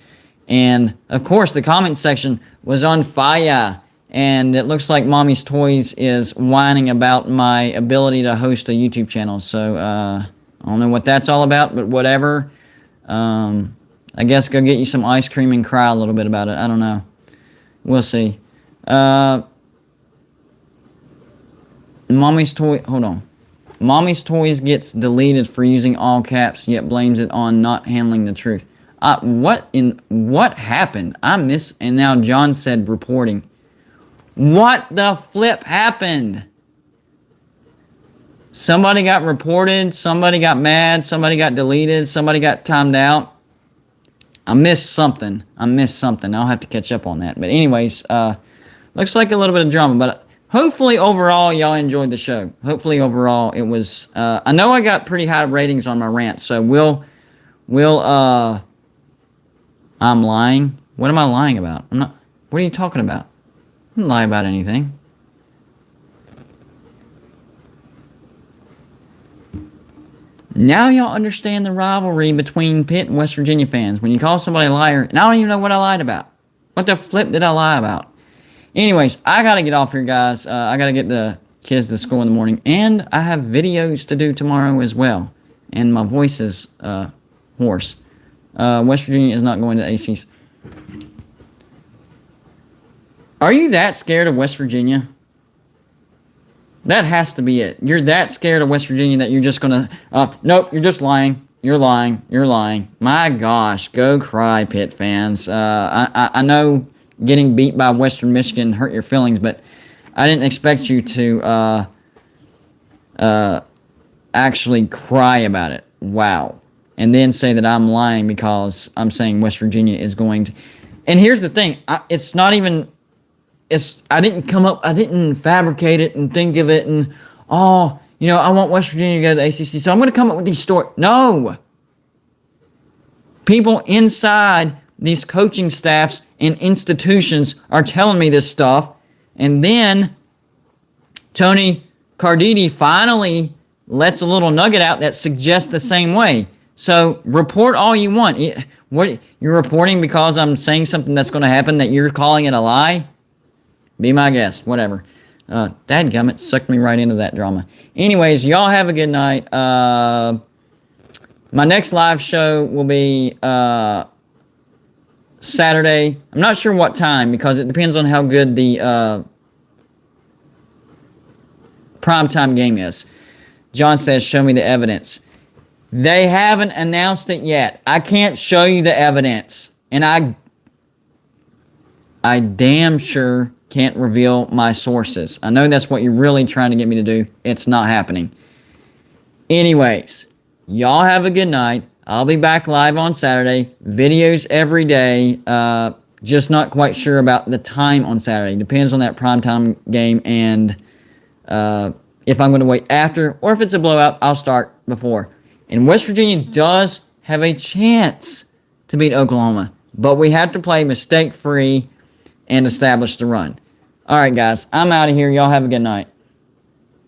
And, of course, the comment section was on fire. And it looks like Mommy's Toys is whining about my ability to host a YouTube channel. So, I don't know what that's all about, but whatever. I guess go get you some ice cream and cry a little bit about it. I don't know. We'll see. Mommy's Toy... Hold on. Mommy's Toys gets deleted for using all caps, yet blames it on not handling the truth. What happened? I missed, and now John said reporting. What the flip happened? Somebody got reported, somebody got mad, somebody got deleted, somebody got timed out. I missed something. I'll have to catch up on that. But anyways, looks like a little bit of drama, but hopefully, overall, y'all enjoyed the show. Hopefully, overall, it was... I know I got pretty high ratings on my rant, so I'm lying? What am I lying about? I'm not... What are you talking about? I didn't lie about anything. Now y'all understand the rivalry between Pitt and West Virginia fans. When you call somebody a liar, and I don't even know what I lied about. What the flip did I lie about? Anyways, I gotta get off here, guys. I gotta get the kids to school in the morning. And I have videos to do tomorrow as well. And my voice is hoarse. West Virginia is not going to ACC. Are you that scared of West Virginia? That has to be it. You're that scared of West Virginia that you're just gonna... nope, you're just lying. You're lying. My gosh, go cry, Pitt fans. I know... Getting beat by Western Michigan hurt your feelings, but I didn't expect you to actually cry about it. Wow. And then say that I'm lying because I'm saying West Virginia is going to... And here's the thing. It's not even... I didn't fabricate it and think of it and... Oh, I want West Virginia to go to the ACC, so I'm going to come up with these stories. No! People inside these coaching staffs and institutions are telling me this stuff, and then Tony Carditi finally lets a little nugget out that suggests the same way. So report all you want. What you're reporting because I'm saying something that's going to happen that you're calling it a lie? Be my guest. Whatever. Dadgummit sucked me right into that drama. Anyways, y'all have a good night. My next live show will be Saturday. I'm not sure what time because it depends on how good the primetime game is. John says, show me the evidence. They haven't announced it yet. I can't show you the evidence. And I damn sure can't reveal my sources. I know that's what you're really trying to get me to do. It's not happening. Anyways, y'all have a good night. I'll be back live on Saturday. Videos every day. Just not quite sure about the time on Saturday. Depends on that primetime game and if I'm going to wait after or if it's a blowout, I'll start before. And West Virginia does have a chance to beat Oklahoma. But we have to play mistake-free and establish the run. All right, guys. I'm out of here. Y'all have a good night.